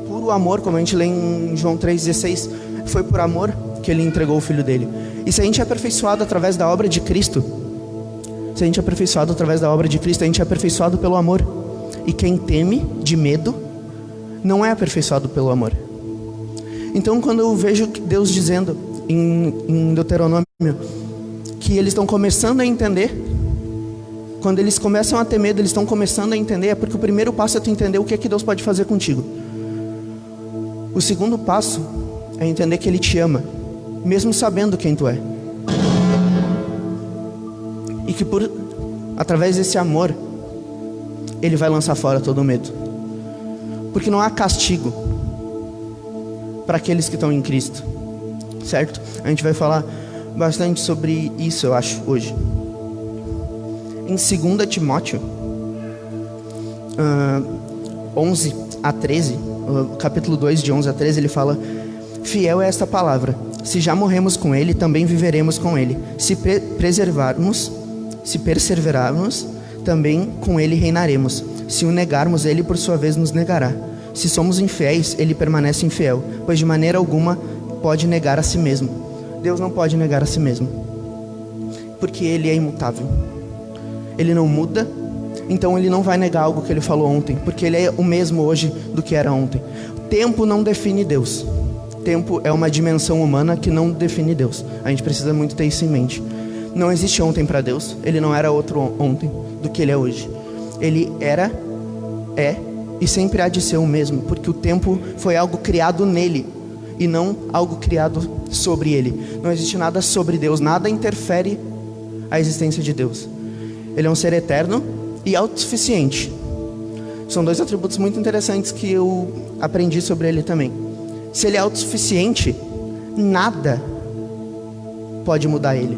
puro amor, como a gente lê em João 3,16. Foi por amor que ele entregou o Filho dele. E se a gente é aperfeiçoado através da obra de Cristo, se a gente é aperfeiçoado através da obra de Cristo, a gente é aperfeiçoado pelo amor. E quem teme de medo não é aperfeiçoado pelo amor. Então, quando eu vejo Deus dizendo em Deuteronômio que eles estão começando a entender, quando eles começam a ter medo, eles estão começando a entender, é porque o primeiro passo é tu entender o que é que Deus pode fazer contigo. O segundo passo é entender que Ele te ama, mesmo sabendo quem tu é. E que através desse amor, Ele vai lançar fora todo o medo. Porque não há castigo para aqueles que estão em Cristo, certo? A gente vai falar bastante sobre isso, eu acho, hoje. Em 2 Timóteo 11 a 13, capítulo 2, de 11 a 13, ele fala: fiel é esta palavra, se já morremos com Ele, também viveremos com Ele. Se perseverarmos, também com Ele reinaremos. Se o negarmos, Ele por sua vez nos negará. Se somos infiéis, Ele permanece infiel, pois de maneira alguma pode negar a si mesmo. Deus não pode negar a si mesmo, porque Ele é imutável. Ele não muda, então Ele não vai negar algo que Ele falou ontem, porque Ele é o mesmo hoje do que era ontem. Tempo não define Deus. Tempo é uma dimensão humana que não define Deus. A gente precisa muito ter isso em mente. Não existe ontem para Deus. Ele não era outro ontem do que Ele é hoje. Ele era, é e sempre há de ser o mesmo, porque o tempo foi algo criado nele e não algo criado sobre Ele. Não existe nada sobre Deus, nada interfere a existência de Deus. Ele é um ser eterno e autossuficiente. São dois atributos muito interessantes que eu aprendi sobre Ele também. Se Ele é autossuficiente, nada pode mudar Ele.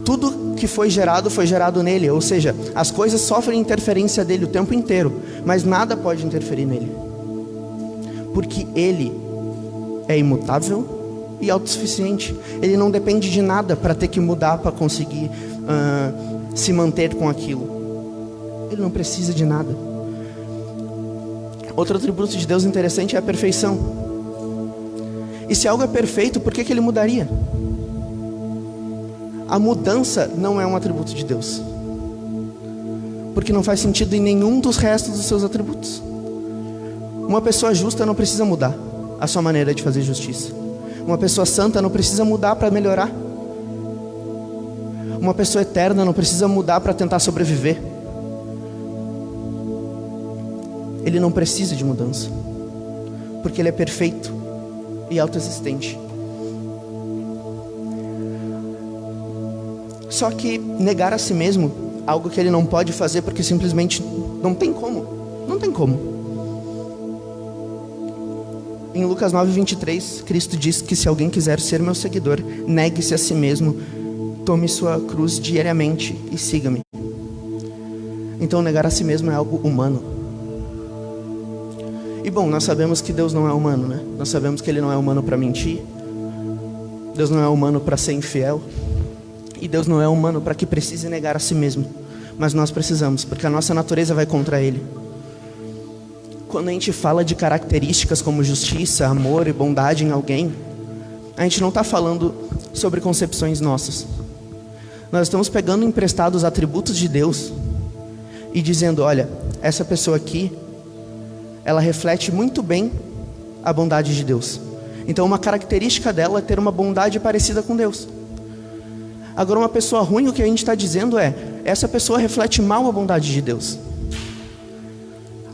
Tudo que foi gerado nele, ou seja, as coisas sofrem interferência dele o tempo inteiro, mas nada pode interferir nele, porque Ele é imutável e autossuficiente. Ele não depende de nada para ter que mudar, para conseguir se manter com aquilo. Ele não precisa de nada. Outro atributo de Deus interessante é a perfeição. E se algo é perfeito, por que Ele mudaria? A mudança não é um atributo de Deus, porque não faz sentido em nenhum dos restos dos seus atributos. Uma pessoa justa não precisa mudar a sua maneira de fazer justiça. Uma pessoa santa não precisa mudar para melhorar. Uma pessoa eterna não precisa mudar para tentar sobreviver. Ele não precisa de mudança, porque Ele é perfeito e autoexistente. Só que negar a si mesmo, algo que Ele não pode fazer, porque simplesmente não tem como. Não tem como. Em Lucas 9:23, Cristo diz que se alguém quiser ser meu seguidor, negue-se a si mesmo, tome sua cruz diariamente e siga-me. Então negar a si mesmo é algo humano. E bom, nós sabemos que Deus não é humano, né? Nós sabemos que Ele não é humano para mentir. Deus não é humano para ser infiel. E Deus não é humano para que precise negar a si mesmo. Mas nós precisamos, porque a nossa natureza vai contra Ele. Quando a gente fala de características como justiça, amor e bondade em alguém, a gente não está falando sobre concepções nossas. Nós estamos pegando emprestados atributos de Deus e dizendo: olha, essa pessoa aqui, ela reflete muito bem a bondade de Deus. Então uma característica dela é ter uma bondade parecida com Deus. Agora, uma pessoa ruim, o que a gente está dizendo é: essa pessoa reflete mal a bondade de Deus.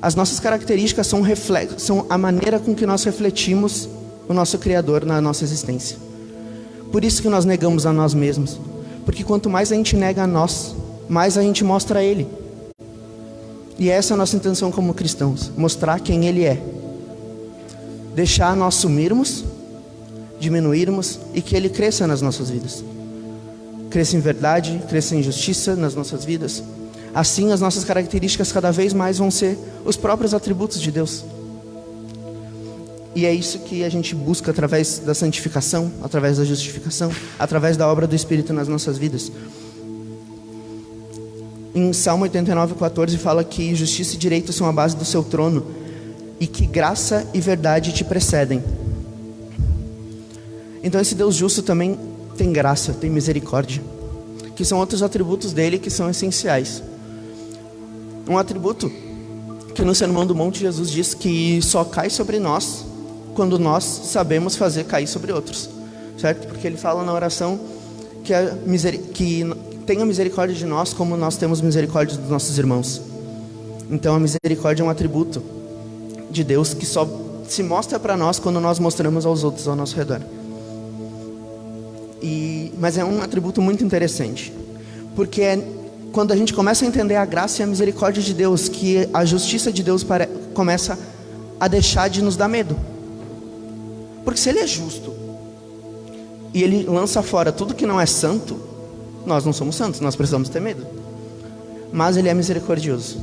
As nossas características são a maneira com que nós refletimos o nosso Criador na nossa existência. Por isso que nós negamos a nós mesmos, porque quanto mais a gente nega a nós, mais a gente mostra a Ele. E essa é a nossa intenção como cristãos: mostrar quem Ele é, deixar nós sumirmos, diminuirmos e que Ele cresça nas nossas vidas. Cresça em verdade, cresça em justiça nas nossas vidas. Assim as nossas características cada vez mais vão ser os próprios atributos de Deus. E é isso que a gente busca através da santificação, através da justificação, através da obra do Espírito nas nossas vidas. Em Salmo 89:14 fala que justiça e direito são a base do seu trono e que graça e verdade te precedem. Então esse Deus justo também tem graça, tem misericórdia, que são outros atributos dele que são essenciais. Um atributo que no Sermão do Monte Jesus diz que só cai sobre nós quando nós sabemos fazer cair sobre outros, certo? Porque ele fala na oração que tenha misericórdia de nós como nós temos misericórdia dos nossos irmãos. Então a misericórdia é um atributo de Deus que só se mostra para nós quando nós mostramos aos outros ao nosso redor. Mas é um atributo muito interessante, porque é quando a gente começa a entender a graça e a misericórdia de Deus que a justiça de Deus começa a deixar de nos dar medo. Porque se ele é justo e ele lança fora tudo que não é santo, nós não somos santos, nós precisamos ter medo. Mas ele é misericordioso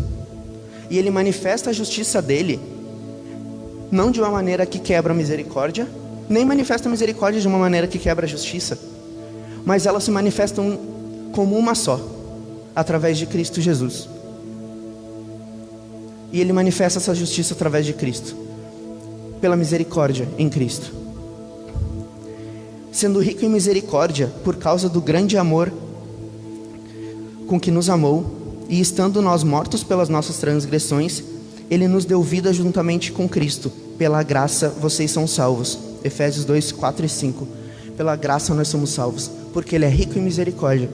e ele manifesta a justiça dele não de uma maneira que quebra a misericórdia, nem manifesta a misericórdia de uma maneira que quebra a justiça, mas elas se manifestam como uma só, através de Cristo Jesus. E ele manifesta essa justiça através de Cristo, pela misericórdia em Cristo. Sendo rico em misericórdia, por causa do grande amor com que nos amou, e estando nós mortos pelas nossas transgressões, ele nos deu vida juntamente com Cristo. Pela graça vocês são salvos. Efésios 2, 4 e 5. Pela graça nós somos salvos, porque ele é rico em misericórdia.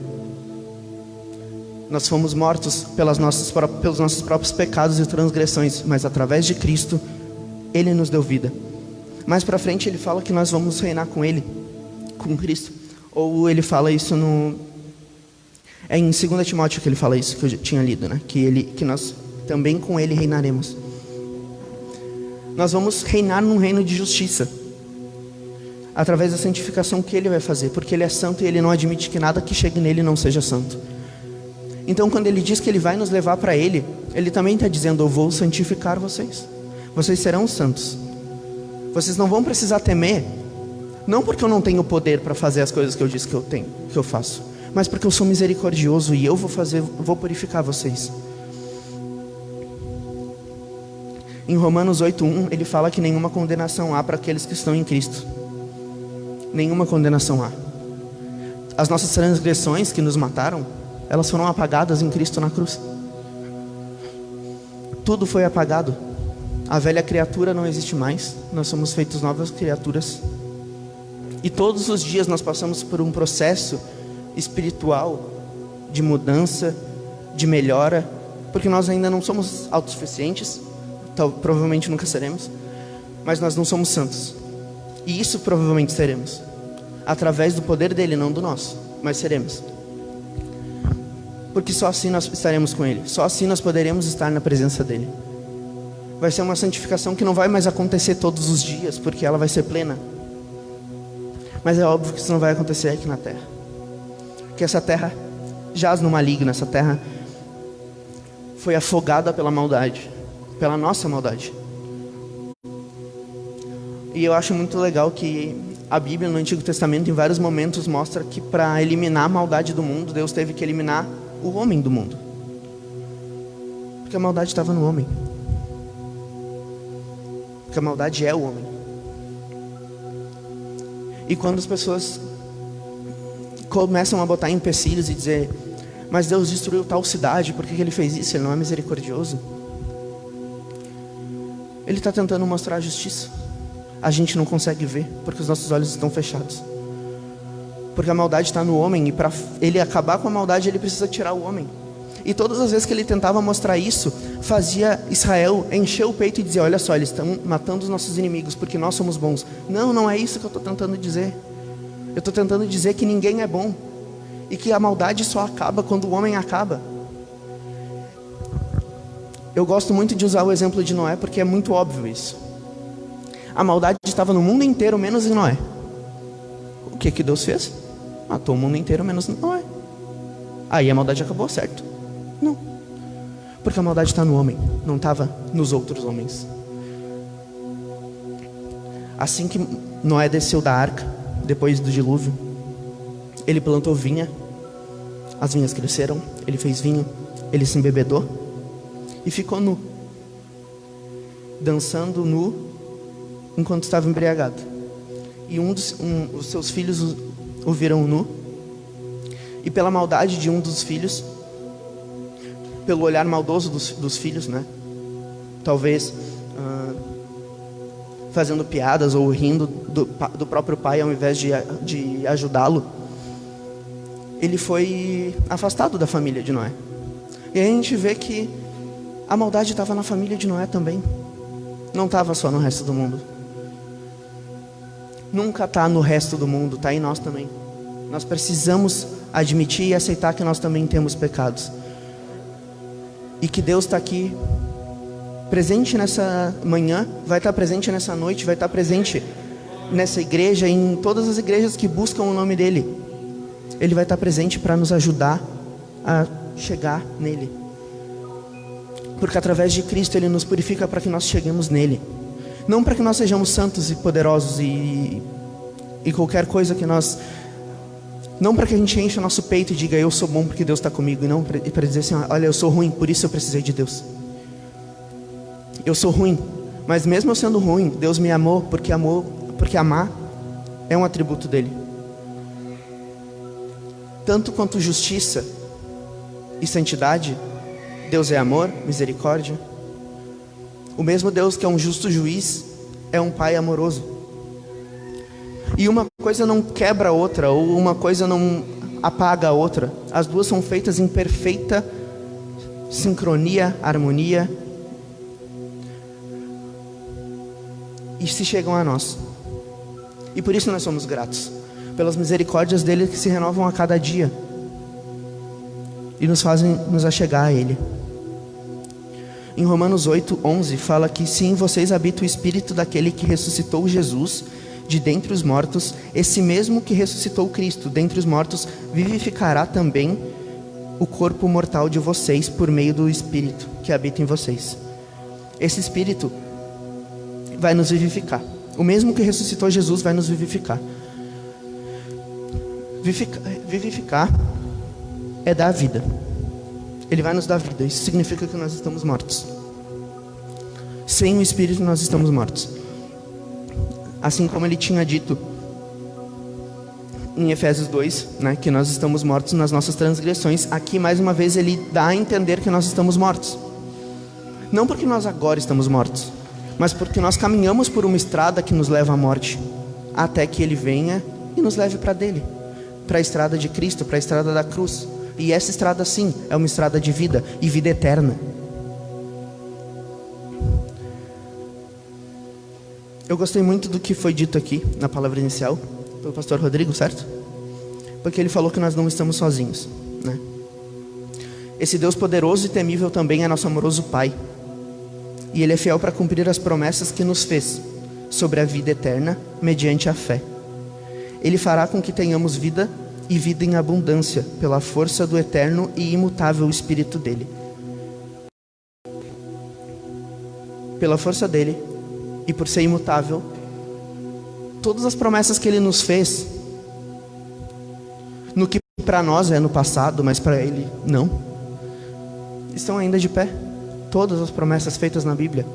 Nós fomos mortos pelos nossos próprios pecados e transgressões, mas através de Cristo, ele nos deu vida. Mais para frente ele fala que nós vamos reinar com ele, com Cristo. Ou ele fala isso é em 2 Timóteo que ele fala isso, que eu já tinha lido, né? Que nós também com ele reinaremos. Nós vamos reinar num reino de justiça, através da santificação que ele vai fazer, porque ele é santo e ele não admite que nada que chegue nele não seja santo. Então quando ele diz que ele vai nos levar para ele, ele também está dizendo: eu vou santificar vocês, vocês serão santos, vocês não vão precisar temer, não porque eu não tenho poder para fazer as coisas que eu disse que eu tenho, que eu faço, mas porque eu sou misericordioso e eu vou purificar vocês. Em Romanos 8:1 ele fala que nenhuma condenação há para aqueles que estão em Cristo. Nenhuma condenação há. As nossas transgressões que nos mataram, elas foram apagadas em Cristo na cruz. Tudo foi apagado. A velha criatura não existe mais. Nós somos feitos novas criaturas. E todos os dias nós passamos por um processo espiritual de mudança, de melhora, porque nós ainda não somos autossuficientes, provavelmente nunca seremos, mas nós não somos santos. E isso provavelmente seremos, através do poder dele, não do nosso, mas seremos. Porque só assim nós estaremos com ele, só assim nós poderemos estar na presença dele. Vai ser uma santificação que não vai mais acontecer todos os dias, porque ela vai ser plena. Mas é óbvio que isso não vai acontecer aqui na terra, que essa terra jaz no maligno, essa terra foi afogada pela maldade, pela nossa maldade. E eu acho muito legal que a Bíblia no Antigo Testamento em vários momentos mostra que para eliminar a maldade do mundo, Deus teve que eliminar o homem do mundo, porque a maldade estava no homem, porque a maldade é o homem. E quando as pessoas começam a botar empecilhos e dizer: mas Deus destruiu tal cidade, por que ele fez isso? Ele não é misericordioso. Ele está tentando mostrar a justiça. A gente não consegue ver, porque os nossos olhos estão fechados. Porque a maldade está no homem, e para ele acabar com a maldade, ele precisa tirar o homem. E todas as vezes que ele tentava mostrar isso, fazia Israel encher o peito e dizer: olha só, eles estão matando os nossos inimigos, porque nós somos bons. Não, não é isso que eu estou tentando dizer. Eu estou tentando dizer que ninguém é bom, e que a maldade só acaba quando o homem acaba. Eu gosto muito de usar o exemplo de Noé, porque é muito óbvio isso. A maldade estava no mundo inteiro, menos em Noé. O que Deus fez? Matou o mundo inteiro, menos Noé. Aí a maldade acabou, certo? Não. Porque a maldade está no homem, não estava nos outros homens. Assim que Noé desceu da arca, depois do dilúvio, ele plantou vinha. As vinhas cresceram, ele fez vinho, ele se embebedou e ficou nu, dançando nu enquanto estava embriagado. E os seus filhos o viram nu, e pela maldade de um dos filhos, pelo olhar maldoso dos filhos, né? Talvez fazendo piadas ou rindo do próprio pai ao invés de ajudá-lo, ele foi afastado da família de Noé. E aí a gente vê que a maldade estava na família de Noé também, não estava só no resto do mundo. Nunca está no resto do mundo, está em nós também. Nós precisamos admitir e aceitar que nós também temos pecados, e que Deus está aqui presente nessa manhã, vai estar presente nessa noite, vai estar presente nessa igreja, em todas as igrejas que buscam o nome dele. Ele vai estar presente para nos ajudar a chegar nele, porque através de Cristo ele nos purifica para que nós cheguemos nele, não para que nós sejamos santos e poderosos e qualquer coisa que nós, não para que a gente enche o nosso peito e diga eu sou bom porque Deus está comigo, e não para dizer assim, olha, eu sou ruim, por isso eu precisei de Deus. Eu sou ruim, mas mesmo eu sendo ruim, Deus me amou, porque amar é um atributo dele. Tanto quanto justiça e santidade, Deus é amor, misericórdia. O mesmo Deus que é um justo juiz é um pai amoroso. E uma coisa não quebra a outra, ou uma coisa não apaga a outra. As duas são feitas em perfeita sincronia, harmonia, e se chegam a nós. E por isso nós somos gratos, pelas misericórdias dele que se renovam a cada dia e nos fazem nos achegar a ele. Em Romanos 8:11 fala que se em vocês habita o Espírito daquele que ressuscitou Jesus de dentre os mortos, esse mesmo que ressuscitou Cristo dentre os mortos vivificará também o corpo mortal de vocês por meio do Espírito que habita em vocês. Esse Espírito vai nos vivificar. O mesmo que ressuscitou Jesus vai nos vivificar. Vivificar é dar vida. Ele vai nos dar vida. Isso significa que nós estamos mortos. Sem o Espírito nós estamos mortos. Assim como ele tinha dito em Efésios 2, né, que nós estamos mortos nas nossas transgressões. Aqui mais uma vez ele dá a entender que nós estamos mortos. Não porque nós agora estamos mortos, mas porque nós caminhamos por uma estrada que nos leva à morte, até que ele venha e nos leve para dele, para a estrada de Cristo, para a estrada da cruz. E essa estrada sim, é uma estrada de vida, e vida eterna. Eu gostei muito do que foi dito aqui, na palavra inicial, pelo pastor Rodrigo, certo? Porque ele falou que nós não estamos sozinhos, né? Esse Deus poderoso e temível também é nosso amoroso Pai, e ele é fiel para cumprir as promessas que nos fez sobre a vida eterna mediante a fé. Ele fará com que tenhamos vida e vida em abundância pela força do eterno e imutável Espírito dele. Pela força dele e por ser imutável, todas as promessas que ele nos fez, no que para nós é no passado, mas para ele não, estão ainda de pé. Todas as promessas feitas na Bíblia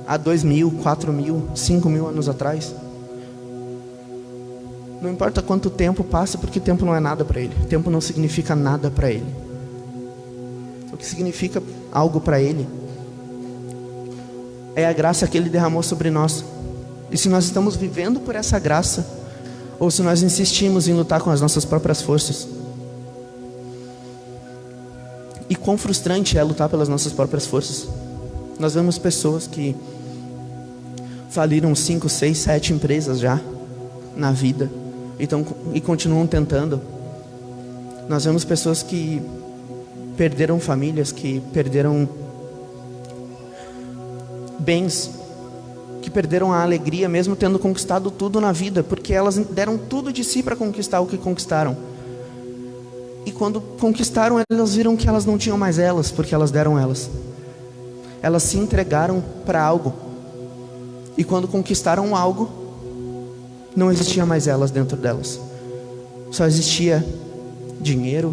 há 2.000, 4.000, 5.000 anos atrás. Não importa quanto tempo passa, porque tempo não é nada para ele. Tempo não significa nada para ele. O que significa algo para ele é a graça que ele derramou sobre nós. E se nós estamos vivendo por essa graça, ou se nós insistimos em lutar com as nossas próprias forças. E quão frustrante é lutar pelas nossas próprias forças. Nós vemos pessoas que faliram 5, 6, 7 empresas já na vida e continuam tentando. Nós vemos pessoas que perderam famílias, que perderam bens, que perderam a alegria mesmo tendo conquistado tudo na vida, porque elas deram tudo de si para conquistar o que conquistaram. E quando conquistaram, elas viram que elas não tinham mais elas, porque elas deram elas. Elas se entregaram para algo. E quando conquistaram algo, não existia mais elas dentro delas. Só existia dinheiro,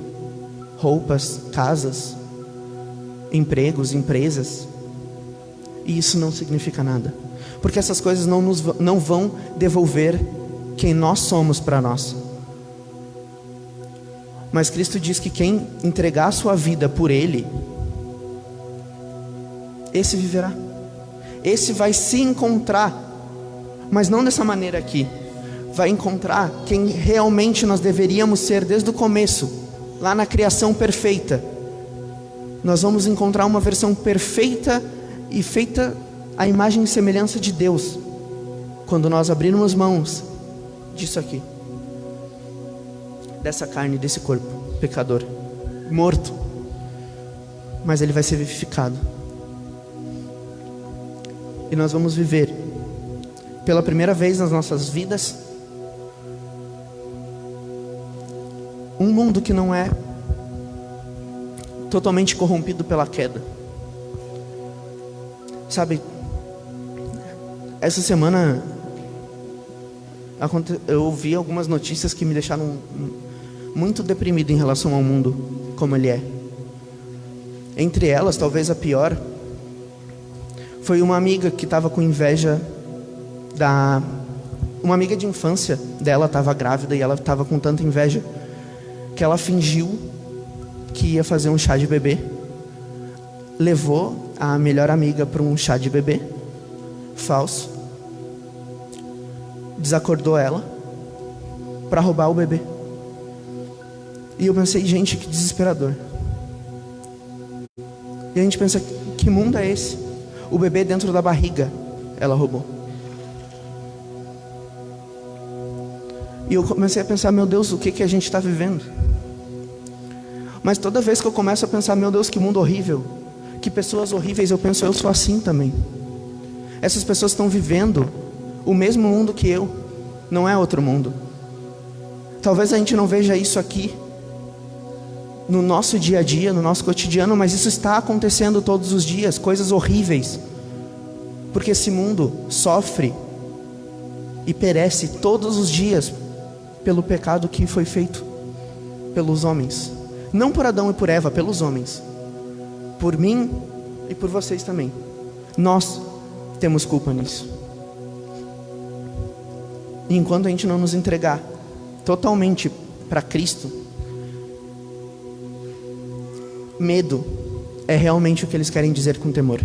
roupas, casas, empregos, empresas. E isso não significa nada, porque essas coisas não vão devolver quem nós somos para nós. Mas Cristo diz que quem entregar a sua vida por Ele, esse viverá. Esse vai se encontrar, mas não dessa maneira aqui. Vai encontrar quem realmente nós deveríamos ser desde o começo, lá na criação perfeita. Nós vamos encontrar uma versão perfeita e feita à imagem e semelhança de Deus, quando nós abrirmos mãos disso aqui, dessa carne, desse corpo pecador, morto, mas ele vai ser vivificado. E nós vamos viver pela primeira vez nas nossas vidas um mundo que não é totalmente corrompido pela queda. Sabe, essa semana eu ouvi algumas notícias que me deixaram muito deprimido em relação ao mundo como ele é. Entre elas, talvez a pior foi uma amiga que estava com inveja uma amiga de infância dela estava grávida, e ela estava com tanta inveja que ela fingiu que ia fazer um chá de bebê, levou a melhor amiga para um chá de bebê falso, desacordou ela para roubar o bebê. E eu pensei, gente, que desesperador. E a gente pensa, que mundo é esse? O bebê dentro da barriga ela roubou. E eu comecei a pensar, meu Deus, o que a gente está vivendo? Mas toda vez que eu começo a pensar, meu Deus, que mundo horrível, que pessoas horríveis, eu penso, eu sou assim também. Essas pessoas estão vivendo o mesmo mundo que eu, não é outro mundo. Talvez a gente não veja isso aqui no nosso dia a dia, no nosso cotidiano, mas isso está acontecendo todos os dias, coisas horríveis, porque esse mundo sofre e perece todos os dias pelo pecado que foi feito pelos homens, não por Adão e por Eva, pelos homens, por mim e por vocês também. Nós temos culpa nisso. E enquanto a gente não nos entregar totalmente para Cristo, medo é realmente o que eles querem dizer com temor.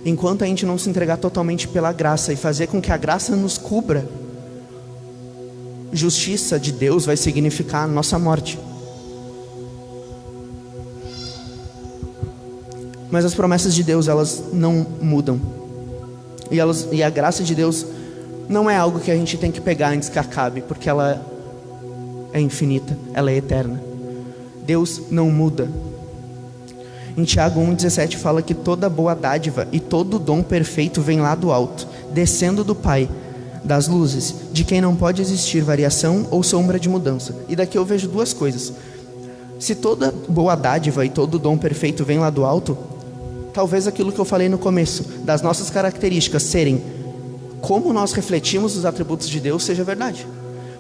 Enquanto a gente não se entregar totalmente pela graça e fazer com que a graça nos cubra, justiça de Deus vai significar a nossa morte. Mas as promessas de Deus, elas não mudam. E a graça de Deus não é algo que a gente tem que pegar antes que acabe, porque ela é infinita, ela é eterna. Deus não muda. Em Tiago 1,17 fala que toda boa dádiva e todo dom perfeito vem lá do alto, descendo do Pai das luzes, de quem não pode existir variação ou sombra de mudança. E daqui eu vejo duas coisas. Se toda boa dádiva e todo dom perfeito vem lá do alto, talvez aquilo que eu falei no começo, das nossas características serem como nós refletimos os atributos de Deus, seja verdade.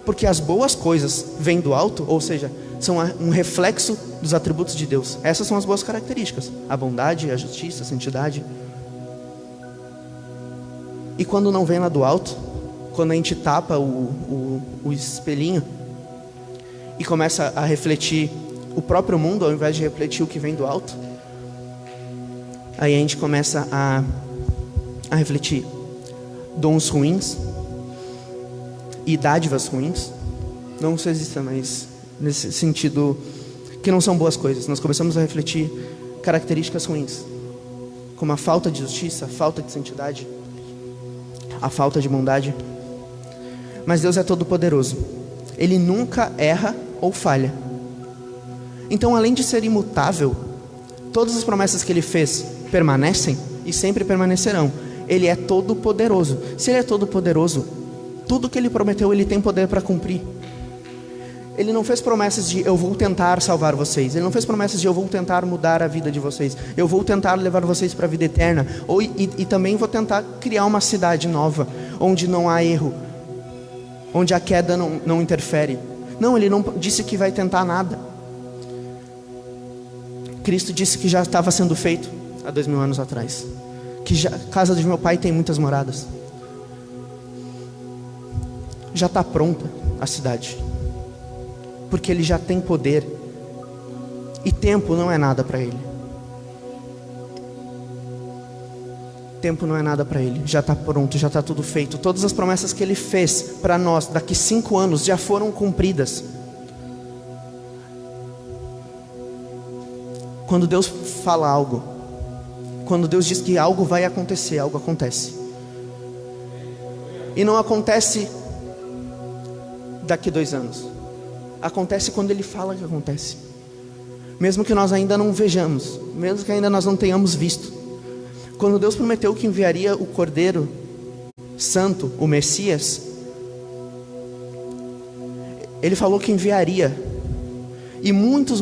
Porque as boas coisas vêm do alto, ou seja, são um reflexo dos atributos de Deus. Essas são as boas características: a bondade, a justiça, a santidade. E quando não vem lá do alto, quando a gente tapa o espelhinho e começa a refletir o próprio mundo, ao invés de refletir o que vem do alto, aí a gente começa a refletir dons ruins e dádivas ruins. Não se exista, mas nesse sentido que não são boas coisas. Nós começamos a refletir características ruins, como a falta de justiça, a falta de santidade, a falta de bondade. Mas Deus é todo poderoso, Ele nunca erra ou falha. Então, além de ser imutável, todas as promessas que Ele fez permanecem e sempre permanecerão. Ele é todo poderoso. Se Ele é todo poderoso, tudo que Ele prometeu, Ele tem poder para cumprir. Ele não fez promessas de eu vou tentar salvar vocês. Ele não fez promessas de eu vou tentar mudar a vida de vocês. Eu vou tentar levar vocês para a vida eterna. E também vou tentar criar uma cidade nova, onde não há erro, onde a queda não interfere. Não, Ele não disse que vai tentar nada. Cristo disse que já estava sendo feito há 2000 anos atrás, que a casa de meu pai tem muitas moradas. Já está pronta a cidade, porque Ele já tem poder, e tempo não é nada para Ele. Tempo não é nada para Ele, já está pronto, já está tudo feito. Todas as promessas que Ele fez para nós daqui 5 anos já foram cumpridas. Quando Deus fala algo, quando Deus diz que algo vai acontecer, algo acontece. E não acontece daqui 2 anos, acontece quando Ele fala que acontece, mesmo que nós ainda não vejamos, mesmo que ainda nós não tenhamos visto. Quando Deus prometeu que enviaria o Cordeiro Santo, o Messias, Ele falou que enviaria, e muitos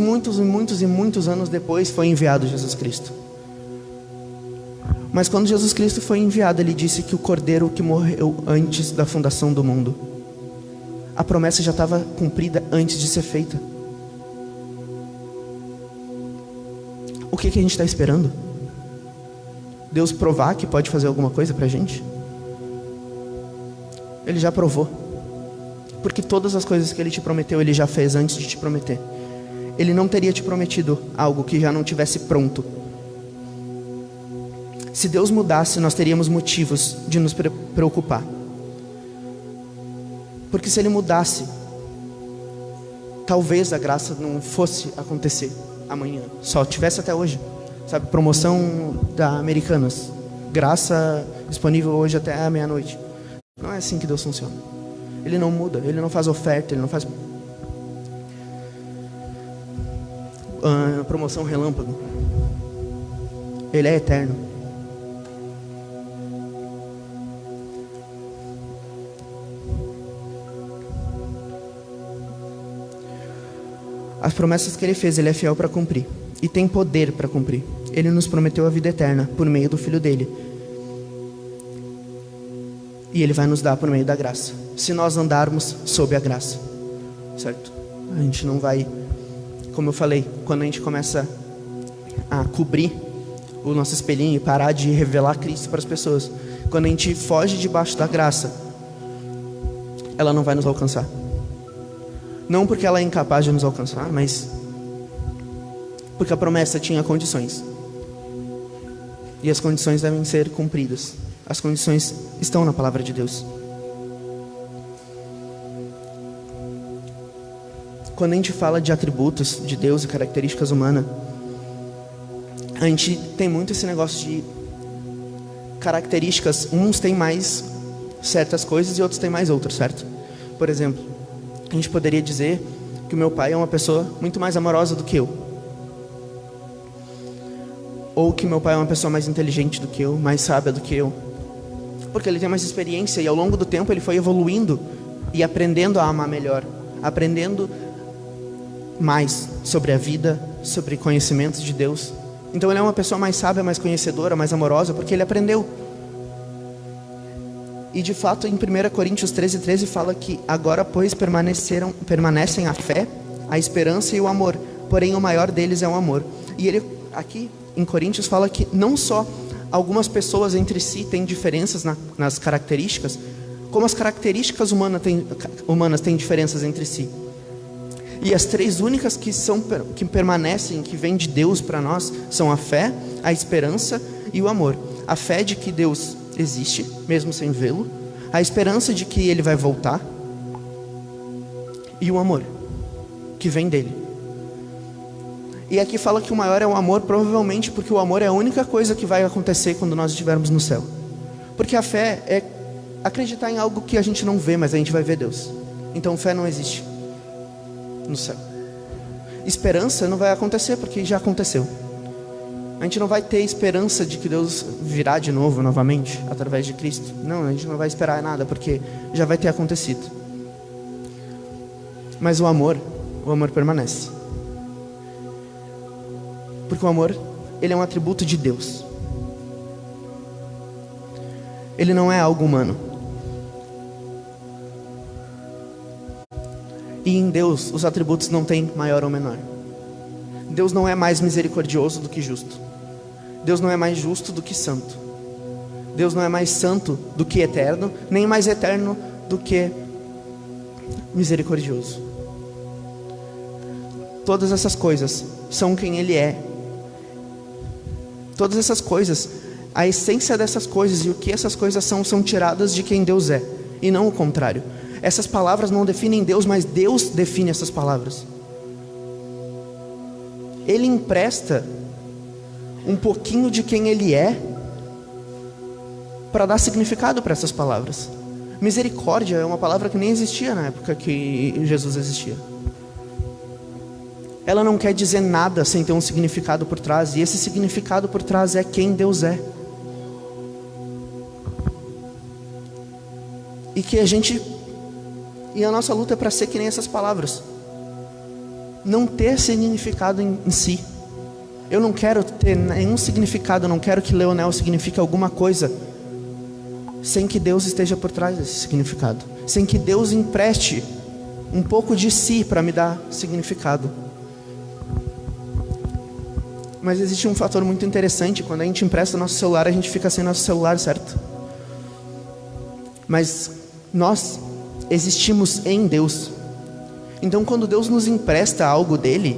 anos depois foi enviado Jesus Cristo. Mas quando Jesus Cristo foi enviado, Ele disse que o Cordeiro que morreu antes da fundação do mundo, a promessa já estava cumprida antes de ser feita. O que a gente está esperando? Deus provar que pode fazer alguma coisa para a gente? Ele já provou, porque todas as coisas que Ele te prometeu, Ele já fez antes de te prometer. Ele não teria te prometido algo que já não tivesse pronto. Se Deus mudasse, nós teríamos motivos de nos preocupar. Porque se Ele mudasse, talvez a graça não fosse acontecer amanhã, só tivesse até hoje. Sabe, promoção da Americanas, graça disponível hoje até a meia-noite. Não é assim que Deus funciona. Ele não muda, Ele não faz oferta, Ele não faz promoção relâmpago. Ele é eterno. As promessas que Ele fez, Ele é fiel para cumprir, e tem poder para cumprir. Ele nos prometeu a vida eterna por meio do Filho dele, e Ele vai nos dar por meio da graça, se nós andarmos sob a graça, certo? A gente não vai, como eu falei, quando a gente começa a cobrir o nosso espelhinho e parar de revelar Cristo para as pessoas, quando a gente foge debaixo da graça, ela não vai nos alcançar. Não porque ela é incapaz de nos alcançar, mas porque a promessa tinha condições. E as condições devem ser cumpridas. As condições estão na palavra de Deus. Quando a gente fala de atributos de Deus e características humanas, a gente tem muito esse negócio de características. Uns têm mais certas coisas e outros têm mais outras, certo? Por exemplo, a gente poderia dizer que o meu pai é uma pessoa muito mais amorosa do que eu, ou que meu pai é uma pessoa mais inteligente do que eu, mais sábia do que eu, porque ele tem mais experiência, e ao longo do tempo ele foi evoluindo e aprendendo a amar melhor, aprendendo mais sobre a vida, sobre conhecimentos de Deus. Então ele é uma pessoa mais sábia, mais conhecedora, mais amorosa, porque ele aprendeu. E de fato em 1 Coríntios 13:13 fala que agora pois permanecem a fé, a esperança e o amor, porém o maior deles é o amor. E ele aqui em Coríntios fala que não só algumas pessoas entre si têm diferenças nas características, como as características humanas têm diferenças entre si. E as 3 únicas que permanecem, que vêm de Deus para nós, são a fé, a esperança e o amor. A fé de que Deus existe, mesmo sem vê-lo, a esperança de que Ele vai voltar, e o amor que vem dele. E aqui fala que o maior é o amor, provavelmente porque o amor é a única coisa que vai acontecer quando nós estivermos no céu. Porque a fé é acreditar em algo que a gente não vê, mas a gente vai ver Deus. Então fé não existe no céu. Esperança não vai acontecer porque já aconteceu. A gente não vai ter esperança de que Deus virá de novo, novamente, através de Cristo. Não, a gente não vai esperar nada, porque já vai ter acontecido. Mas o amor permanece. Porque o amor, ele é um atributo de Deus. Ele não é algo humano. E em Deus, os atributos não têm maior ou menor. Deus não é mais misericordioso do que justo. Deus não é mais justo do que santo. Deus não é mais santo do que eterno, nem mais eterno do que misericordioso. Todas essas coisas são quem Ele é. Todas essas coisas, a essência dessas coisas e o que essas coisas são tiradas de quem Deus é, e não o contrário. Essas palavras não definem Deus, mas Deus define essas palavras. Ele empresta um pouquinho de quem Ele é para dar significado para essas palavras. Misericórdia é uma palavra que nem existia na época que Jesus existia. Ela não quer dizer nada sem ter um significado por trás, e esse significado por trás é quem Deus é. E a nossa luta é para ser que nem essas palavras, não ter significado em si. Eu não quero ter nenhum significado, eu não quero que Leonel signifique alguma coisa sem que Deus esteja por trás desse significado, sem que Deus empreste um pouco de si para me dar significado. Mas existe um fator muito interessante: quando a gente empresta nosso celular, a gente fica sem nosso celular, certo? Mas nós existimos em Deus. Então quando Deus nos empresta algo dele,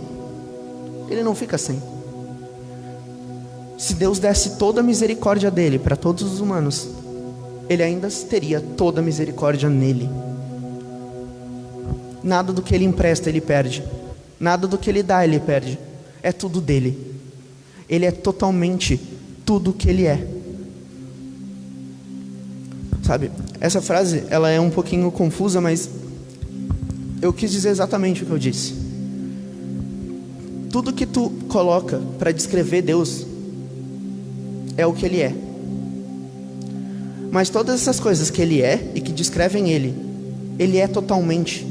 Ele não fica sem. Se Deus desse toda a misericórdia dele para todos os humanos, Ele ainda teria toda a misericórdia nele. Nada do que Ele empresta Ele perde, nada do que Ele dá Ele perde. É tudo dele. Ele é totalmente tudo o que Ele é. Sabe, essa frase, ela é um pouquinho confusa, mas eu quis dizer exatamente o que eu disse. Tudo que tu coloca para descrever Deus é o que Ele é. Mas todas essas coisas que Ele é e que descrevem Ele, Ele é totalmente.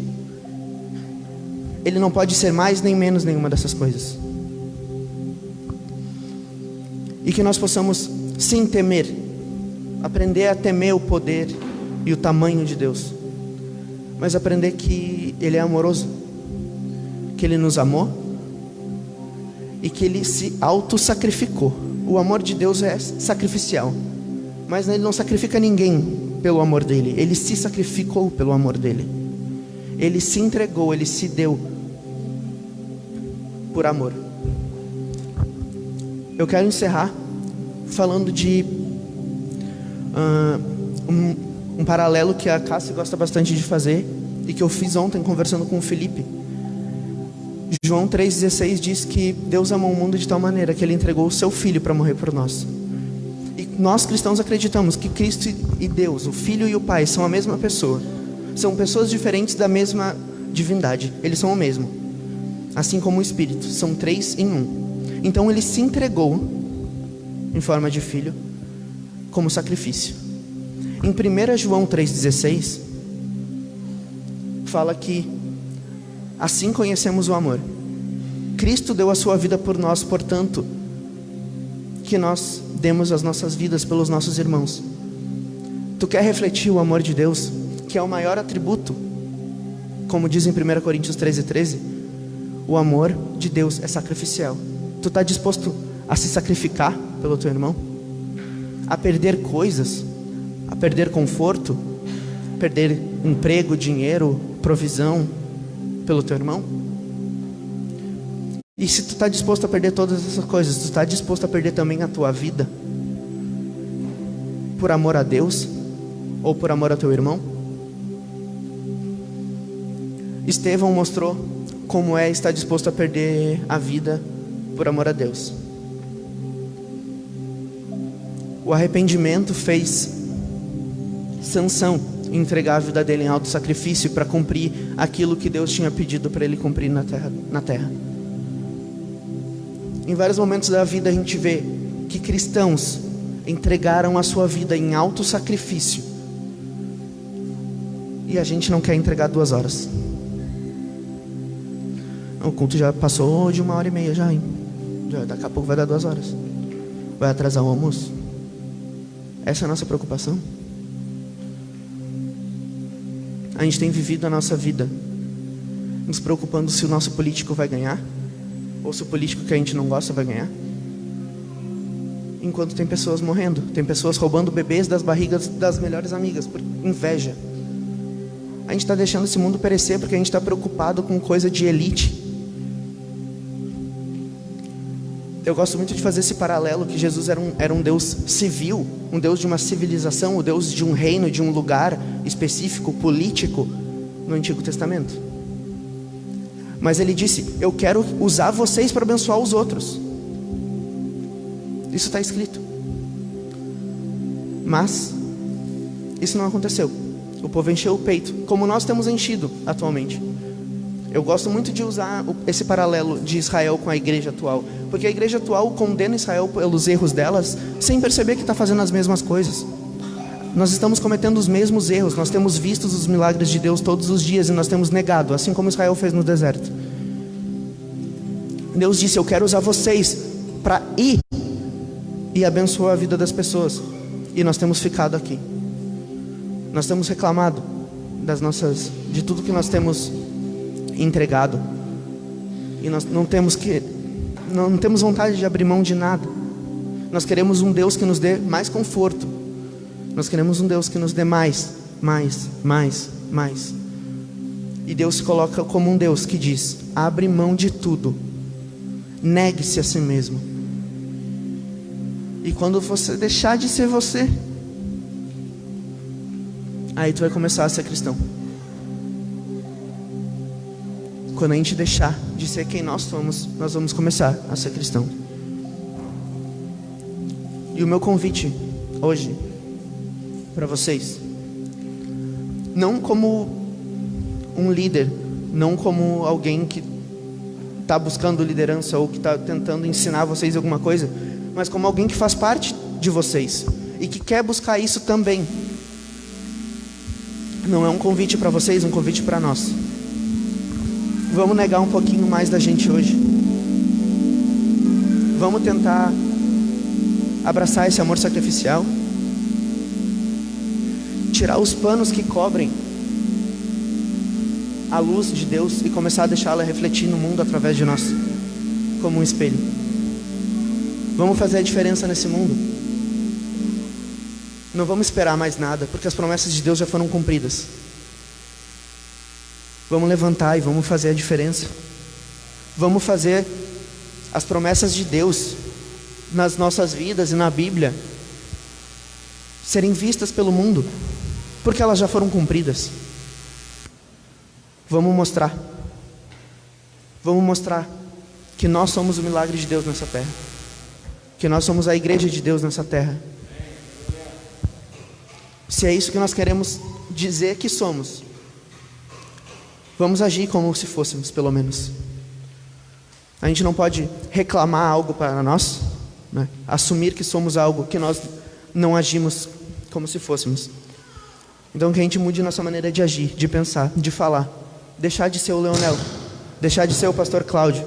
Ele não pode ser mais nem menos nenhuma dessas coisas. E que nós possamos sim temer, aprender a temer o poder e o tamanho de Deus, mas aprender que Ele é amoroso, que Ele nos amou e que Ele se auto-sacrificou. O amor de Deus é sacrificial, mas Ele não sacrifica ninguém pelo amor dEle. Ele se sacrificou pelo amor dEle. Ele se entregou, Ele se deu por amor. Eu quero encerrar falando de um paralelo que a Cássia gosta bastante de fazer e que eu fiz ontem conversando com o Felipe. João 3,16 diz que Deus amou o mundo de tal maneira que Ele entregou o seu Filho para morrer por nós. E nós cristãos acreditamos que Cristo e Deus, o Filho e o Pai, são a mesma pessoa. São pessoas diferentes da mesma divindade. Eles são o mesmo, assim como o Espírito. São três em um. Então Ele se entregou em forma de Filho como sacrifício. Em 1 João 3,16 fala que assim conhecemos o amor. Cristo deu a sua vida por nós, portanto, que nós demos as nossas vidas pelos nossos irmãos. Tu quer refletir o amor de Deus, que é o maior atributo? Como diz em 1 Coríntios 13,13, o amor de Deus é sacrificial. Tu está disposto a se sacrificar pelo teu irmão? A perder coisas, a perder conforto, perder emprego, dinheiro, provisão pelo teu irmão? E se tu está disposto a perder todas essas coisas, tu está disposto a perder também a tua vida por amor a Deus ou por amor a teu irmão? Estevão mostrou como é estar disposto a perder a vida por amor a Deus. O arrependimento fez Sansão entregar a vida dele em alto sacrifício para cumprir aquilo que Deus tinha pedido para ele cumprir na terra. Em vários momentos da vida a gente vê que cristãos entregaram a sua vida em alto sacrifício e a gente não quer entregar 2 horas. O culto já passou de 1h30 já, hein? Daqui a pouco vai dar 2 horas. Vai atrasar o almoço? Essa é a nossa preocupação. A gente tem vivido a nossa vida nos preocupando se o nosso político vai ganhar, ou se o político que a gente não gosta vai ganhar. Enquanto tem pessoas morrendo, tem pessoas roubando bebês das barrigas das melhores amigas por inveja. A gente está deixando esse mundo perecer porque a gente está preocupado com coisa de elite. Eu gosto muito de fazer esse paralelo que Jesus era um Deus civil, um Deus de uma civilização, o Deus de um reino, de um lugar específico, político, no Antigo Testamento. Mas Ele disse: eu quero usar vocês para abençoar os outros. Isso está escrito. Mas isso não aconteceu. O povo encheu o peito, como nós temos enchido atualmente. Eu gosto muito de usar esse paralelo de Israel com a igreja atual, porque a igreja atual condena Israel pelos erros delas, sem perceber que está fazendo as mesmas coisas. Nós estamos cometendo os mesmos erros. Nós temos visto os milagres de Deus todos os dias e nós temos negado, assim como Israel fez no deserto. Deus disse: eu quero usar vocês para ir e abençoar a vida das pessoas. E nós temos ficado aqui. Nós temos reclamado de tudo que nós temos entregado, e nós não temos vontade de abrir mão de nada. Nós queremos um Deus que nos dê mais conforto. Nós queremos um Deus que nos dê mais. E Deus se coloca como um Deus que diz: abre mão de tudo, negue-se a si mesmo. E quando você deixar de ser você, aí tu vai começar a ser cristão. Quando a gente deixar de ser quem nós somos, nós vamos começar a ser cristão. E o meu convite hoje para vocês, não como um líder, não como alguém que está buscando liderança ou que está tentando ensinar vocês alguma coisa, mas como alguém que faz parte de vocês e que quer buscar isso também. Não é um convite para vocês, é um convite para nós. Vamos negar um pouquinho mais da gente hoje. Vamos tentar abraçar esse amor sacrificial, tirar os panos que cobrem a luz de Deus e começar a deixá-la refletir no mundo através de nós, como um espelho. Vamos fazer a diferença nesse mundo. Não vamos esperar mais nada, porque as promessas de Deus já foram cumpridas. Vamos levantar e vamos fazer a diferença. Vamos fazer as promessas de Deus nas nossas vidas e na Bíblia serem vistas pelo mundo, porque elas já foram cumpridas. Vamos mostrar que nós somos o milagre de Deus nessa terra, que nós somos a igreja de Deus nessa terra. Se é isso que nós queremos dizer que somos, vamos agir como se fôssemos, pelo menos. A gente não pode reclamar algo para nós, né? Assumir que somos algo que nós não agimos como se fôssemos. Então que a gente mude nossa maneira de agir, de pensar, de falar. Deixar de ser o Leonel, deixar de ser o pastor Cláudio,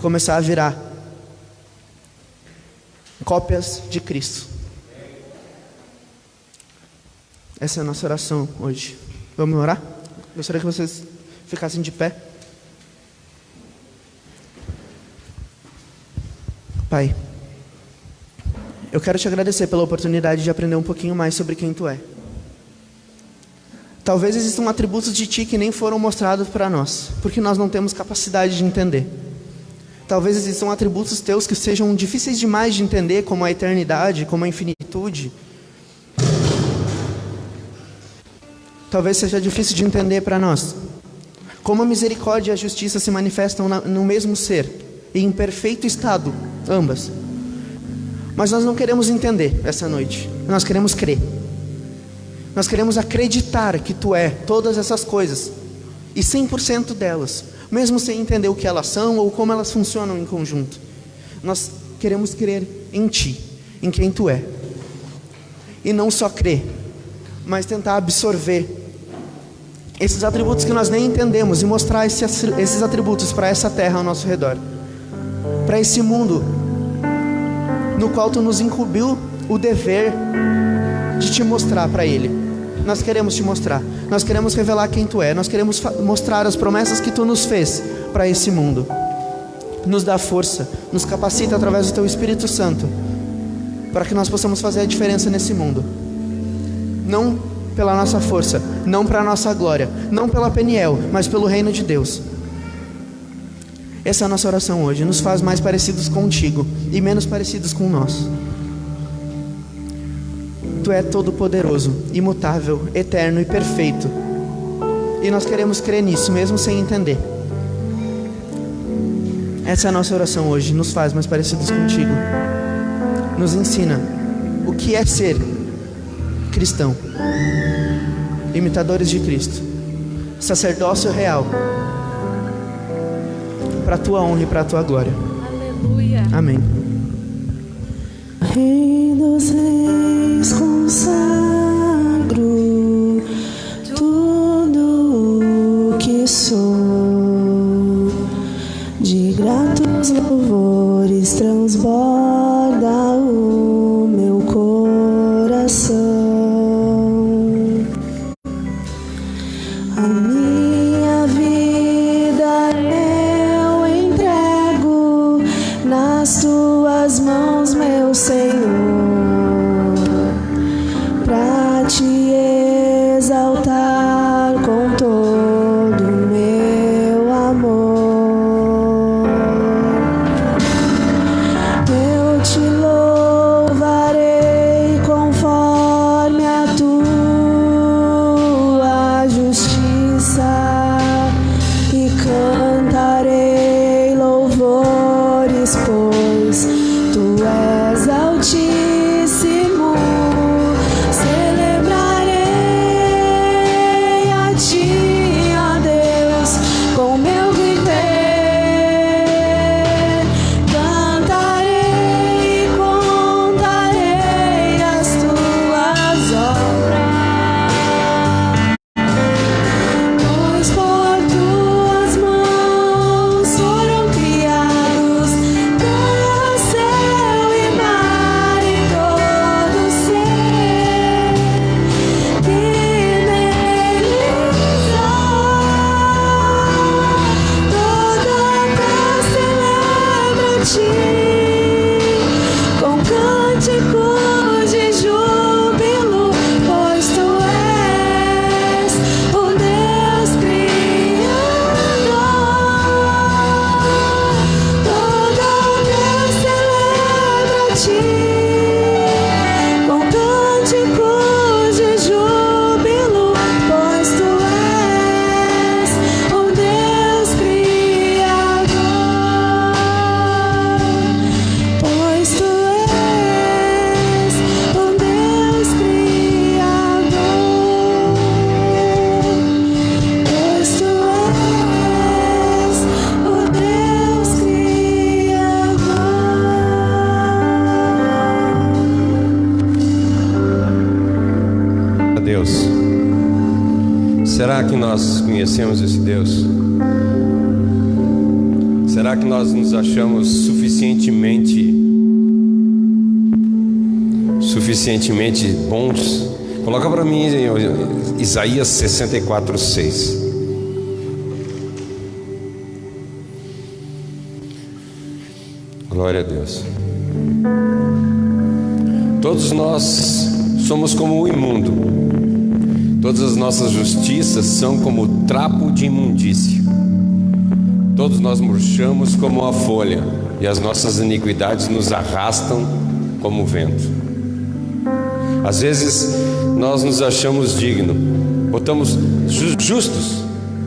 começar a virar cópias de Cristo. Essa é a nossa oração hoje. Vamos orar? Gostaria que vocês ficassem de pé. Pai, eu quero te agradecer pela oportunidade de aprender um pouquinho mais sobre quem Tu é. Talvez existam atributos de Ti que nem foram mostrados para nós, porque nós não temos capacidade de entender. Talvez existam atributos Teus que sejam difíceis demais de entender, como a eternidade, como a infinitude. Talvez seja difícil de entender para nós como a misericórdia e a justiça se manifestam no mesmo ser, e em perfeito estado, ambas. Mas nós não queremos entender essa noite, nós queremos crer. Nós queremos acreditar que Tu é todas essas coisas, e 100% delas, mesmo sem entender o que elas são ou como elas funcionam em conjunto. Nós queremos crer em Ti, em quem Tu é. E não só crer, mas tentar absorver esses atributos que nós nem entendemos e mostrar esses atributos para essa terra ao nosso redor, para esse mundo no qual Tu nos incumbiu o dever de Te mostrar para ele. Nós queremos Te mostrar, nós queremos revelar quem Tu é, nós queremos mostrar as promessas que Tu nos fez para esse mundo. nos dá força, nos capacita através do Teu Espírito Santo, para que nós possamos fazer a diferença nesse mundo. Não pela nossa força, não para a nossa glória, não pela Peniel, mas pelo reino de Deus. Essa é a nossa oração hoje. Nos faz mais parecidos contigo e menos parecidos com nós. Tu é todo-poderoso, imutável, eterno e perfeito. E nós queremos crer nisso, mesmo sem entender. Essa é a nossa oração hoje. Nos faz mais parecidos contigo. Nos ensina o que é ser cristão, imitadores de Cristo, sacerdócio real, para a tua honra e para a tua glória. Aleluia. Amém. Rei dos reis, consagro tudo o que sou, de gratos louvores transborda o meu coração. A minha vida eu entrego nas tuas mãos, meu Senhor, pra te exaltar com todo o meu amor. Eu te louvarei conforme a tua justiça e cantarei louvores, pois tu és altíssimo. Celebrarei a ti, ó Deus, com meu viver. Cantarei e contarei as tuas obras, pois por tuas mãos foram criados terra, céu e mar e todo ser que neles há. Toda a terra celebra a ti com cânticos de júbilo, pois tu és o Deus Criador. Toda a terra celebra a ti com cânticos de júbilo, pois tu és o Deus Criador. Pois tu és o Deus Criador. Pois tu és o Deus Criador. Deus. Será que nós conhecemos esse Deus? Será que nós nos achamos suficientemente bons? Coloca para mim Isaías 64:6. Glória a Deus. Todos nós somos como o imundo. Todas as nossas justiças são como trapo de imundícia. Todos nós murchamos como a folha, e as nossas iniquidades nos arrastam como o vento. Às vezes nós nos achamos dignos, botamos justos.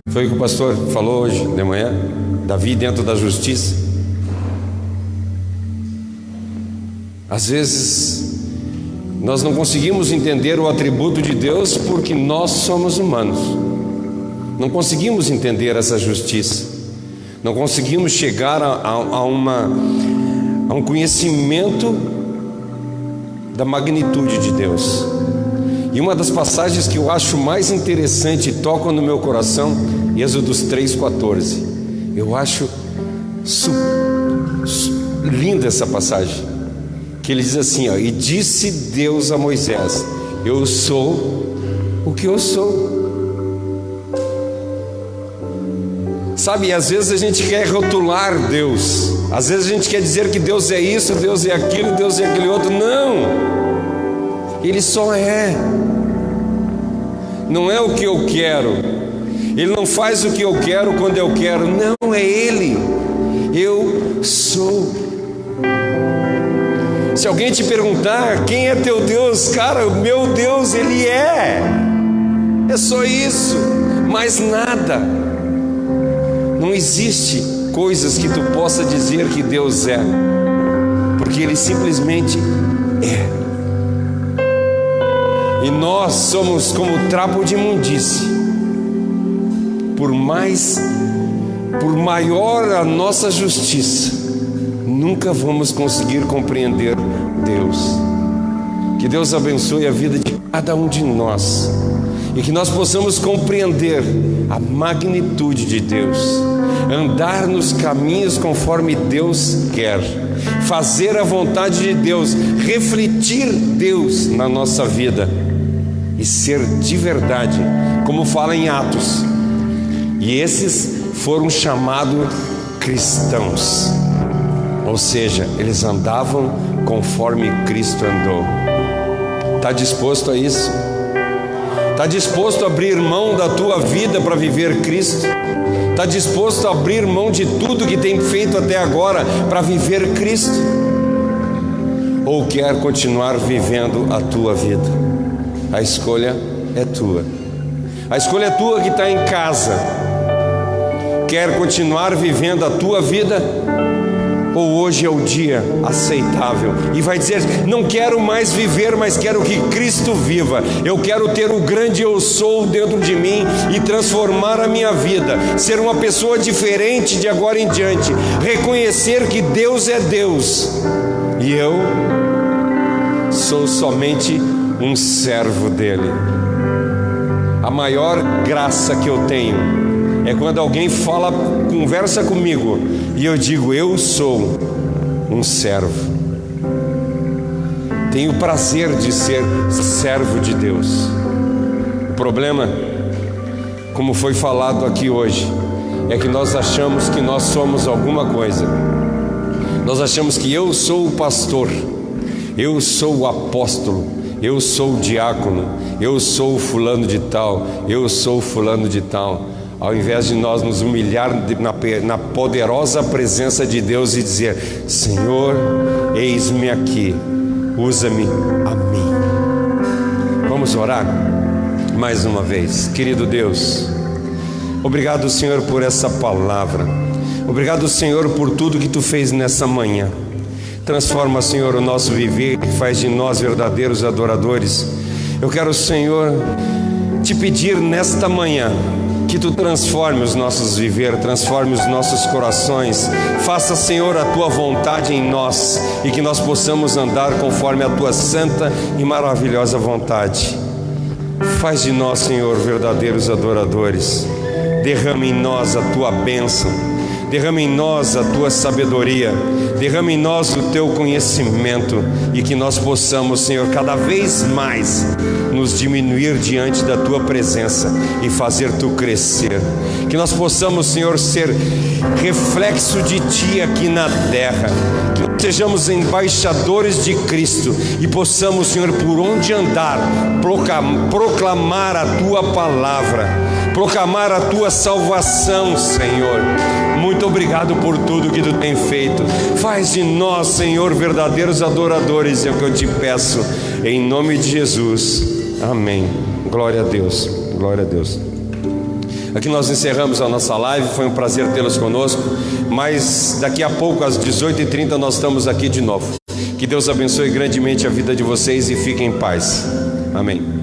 Foi o que o pastor falou hoje de manhã, Davi dentro da justiça. Às vezes nós não conseguimos entender o atributo de Deus porque nós somos humanos. Não conseguimos entender essa justiça. Não conseguimos chegar a um conhecimento da magnitude de Deus. E uma das passagens que eu acho mais interessante e tocam no meu coração, Êxodo 3:14. Eu acho linda essa passagem, que ele diz assim, ó: e disse Deus a Moisés: eu sou o que eu sou. Sabe, às vezes a gente quer rotular Deus, às vezes a gente quer dizer que Deus é isso, Deus é aquilo, Deus é aquele outro. Não, Ele só é. Não é o que eu quero, Ele não faz o que eu quero quando eu quero. Não, é Ele. Eu sou. Se alguém te perguntar quem é teu Deus, cara, o meu Deus, Ele é. É só isso, mais nada. Não existe coisas que tu possa dizer que Deus é, porque Ele simplesmente é. E nós somos como trapo de imundície. Por maior a nossa justiça, nunca vamos conseguir compreender Deus. Que Deus abençoe a vida de cada um de nós, e que nós possamos compreender a magnitude de Deus, andar nos caminhos conforme Deus quer, fazer a vontade de Deus, refletir Deus na nossa vida e ser de verdade, como fala em Atos. E esses foram chamados cristãos, ou seja, eles andavam conforme Cristo andou. Está disposto a isso? Está disposto a abrir mão da tua vida para viver Cristo? Está disposto a abrir mão de tudo que tem feito até agora para viver Cristo? Ou quer continuar vivendo a tua vida? A escolha é tua. A escolha é tua que está em casa. Quer continuar vivendo a tua vida? Ou hoje é o dia aceitável e vai dizer: não quero mais viver, mas quero que Cristo viva. Eu quero ter o grande eu sou dentro de mim e transformar a minha vida, ser uma pessoa diferente de agora em diante, reconhecer que Deus é Deus e eu sou somente um servo dele. A maior graça que eu tenho é quando alguém fala, conversa comigo e eu digo: eu sou um servo. Tenho prazer de ser servo de Deus. O problema, como foi falado aqui hoje, é que nós achamos que nós somos alguma coisa. Nós achamos que eu sou o pastor, eu sou o apóstolo, eu sou o diácono, eu sou o fulano de tal, eu sou o fulano de tal. Ao invés de nós nos humilhar na poderosa presença de Deus e dizer: Senhor, eis-me aqui, usa-me a mim. Vamos orar mais uma vez. Querido Deus, obrigado, Senhor, por essa palavra. Obrigado, Senhor, por tudo que Tu fez nessa manhã. Transforma, Senhor, o nosso viver e faz de nós verdadeiros adoradores. Eu quero, Senhor, Te pedir nesta manhã que Tu transforme os nossos viver, transforme os nossos corações. Faça, Senhor, a Tua vontade em nós e que nós possamos andar conforme a Tua santa e maravilhosa vontade. Faz de nós, Senhor, verdadeiros adoradores. Derrama em nós a Tua bênção, derrama em nós a Tua sabedoria, derrama em nós o Teu conhecimento e que nós possamos, Senhor, cada vez mais nos diminuir diante da Tua presença e fazer Tu crescer. Que nós possamos, Senhor, ser reflexo de Ti aqui na terra. Que nós sejamos embaixadores de Cristo e possamos, Senhor, por onde andar, proclamar a Tua palavra, proclamar a Tua salvação, Senhor. Muito obrigado por tudo que Tu tem feito. Faz de nós, Senhor, verdadeiros adoradores, é o que eu Te peço, em nome de Jesus. Amém. Glória a Deus. Glória a Deus. Aqui nós encerramos a nossa live. Foi um prazer tê-los conosco. Mas daqui a pouco, às 18h30, nós estamos aqui de novo. Que Deus abençoe grandemente a vida de vocês e fiquem em paz. Amém.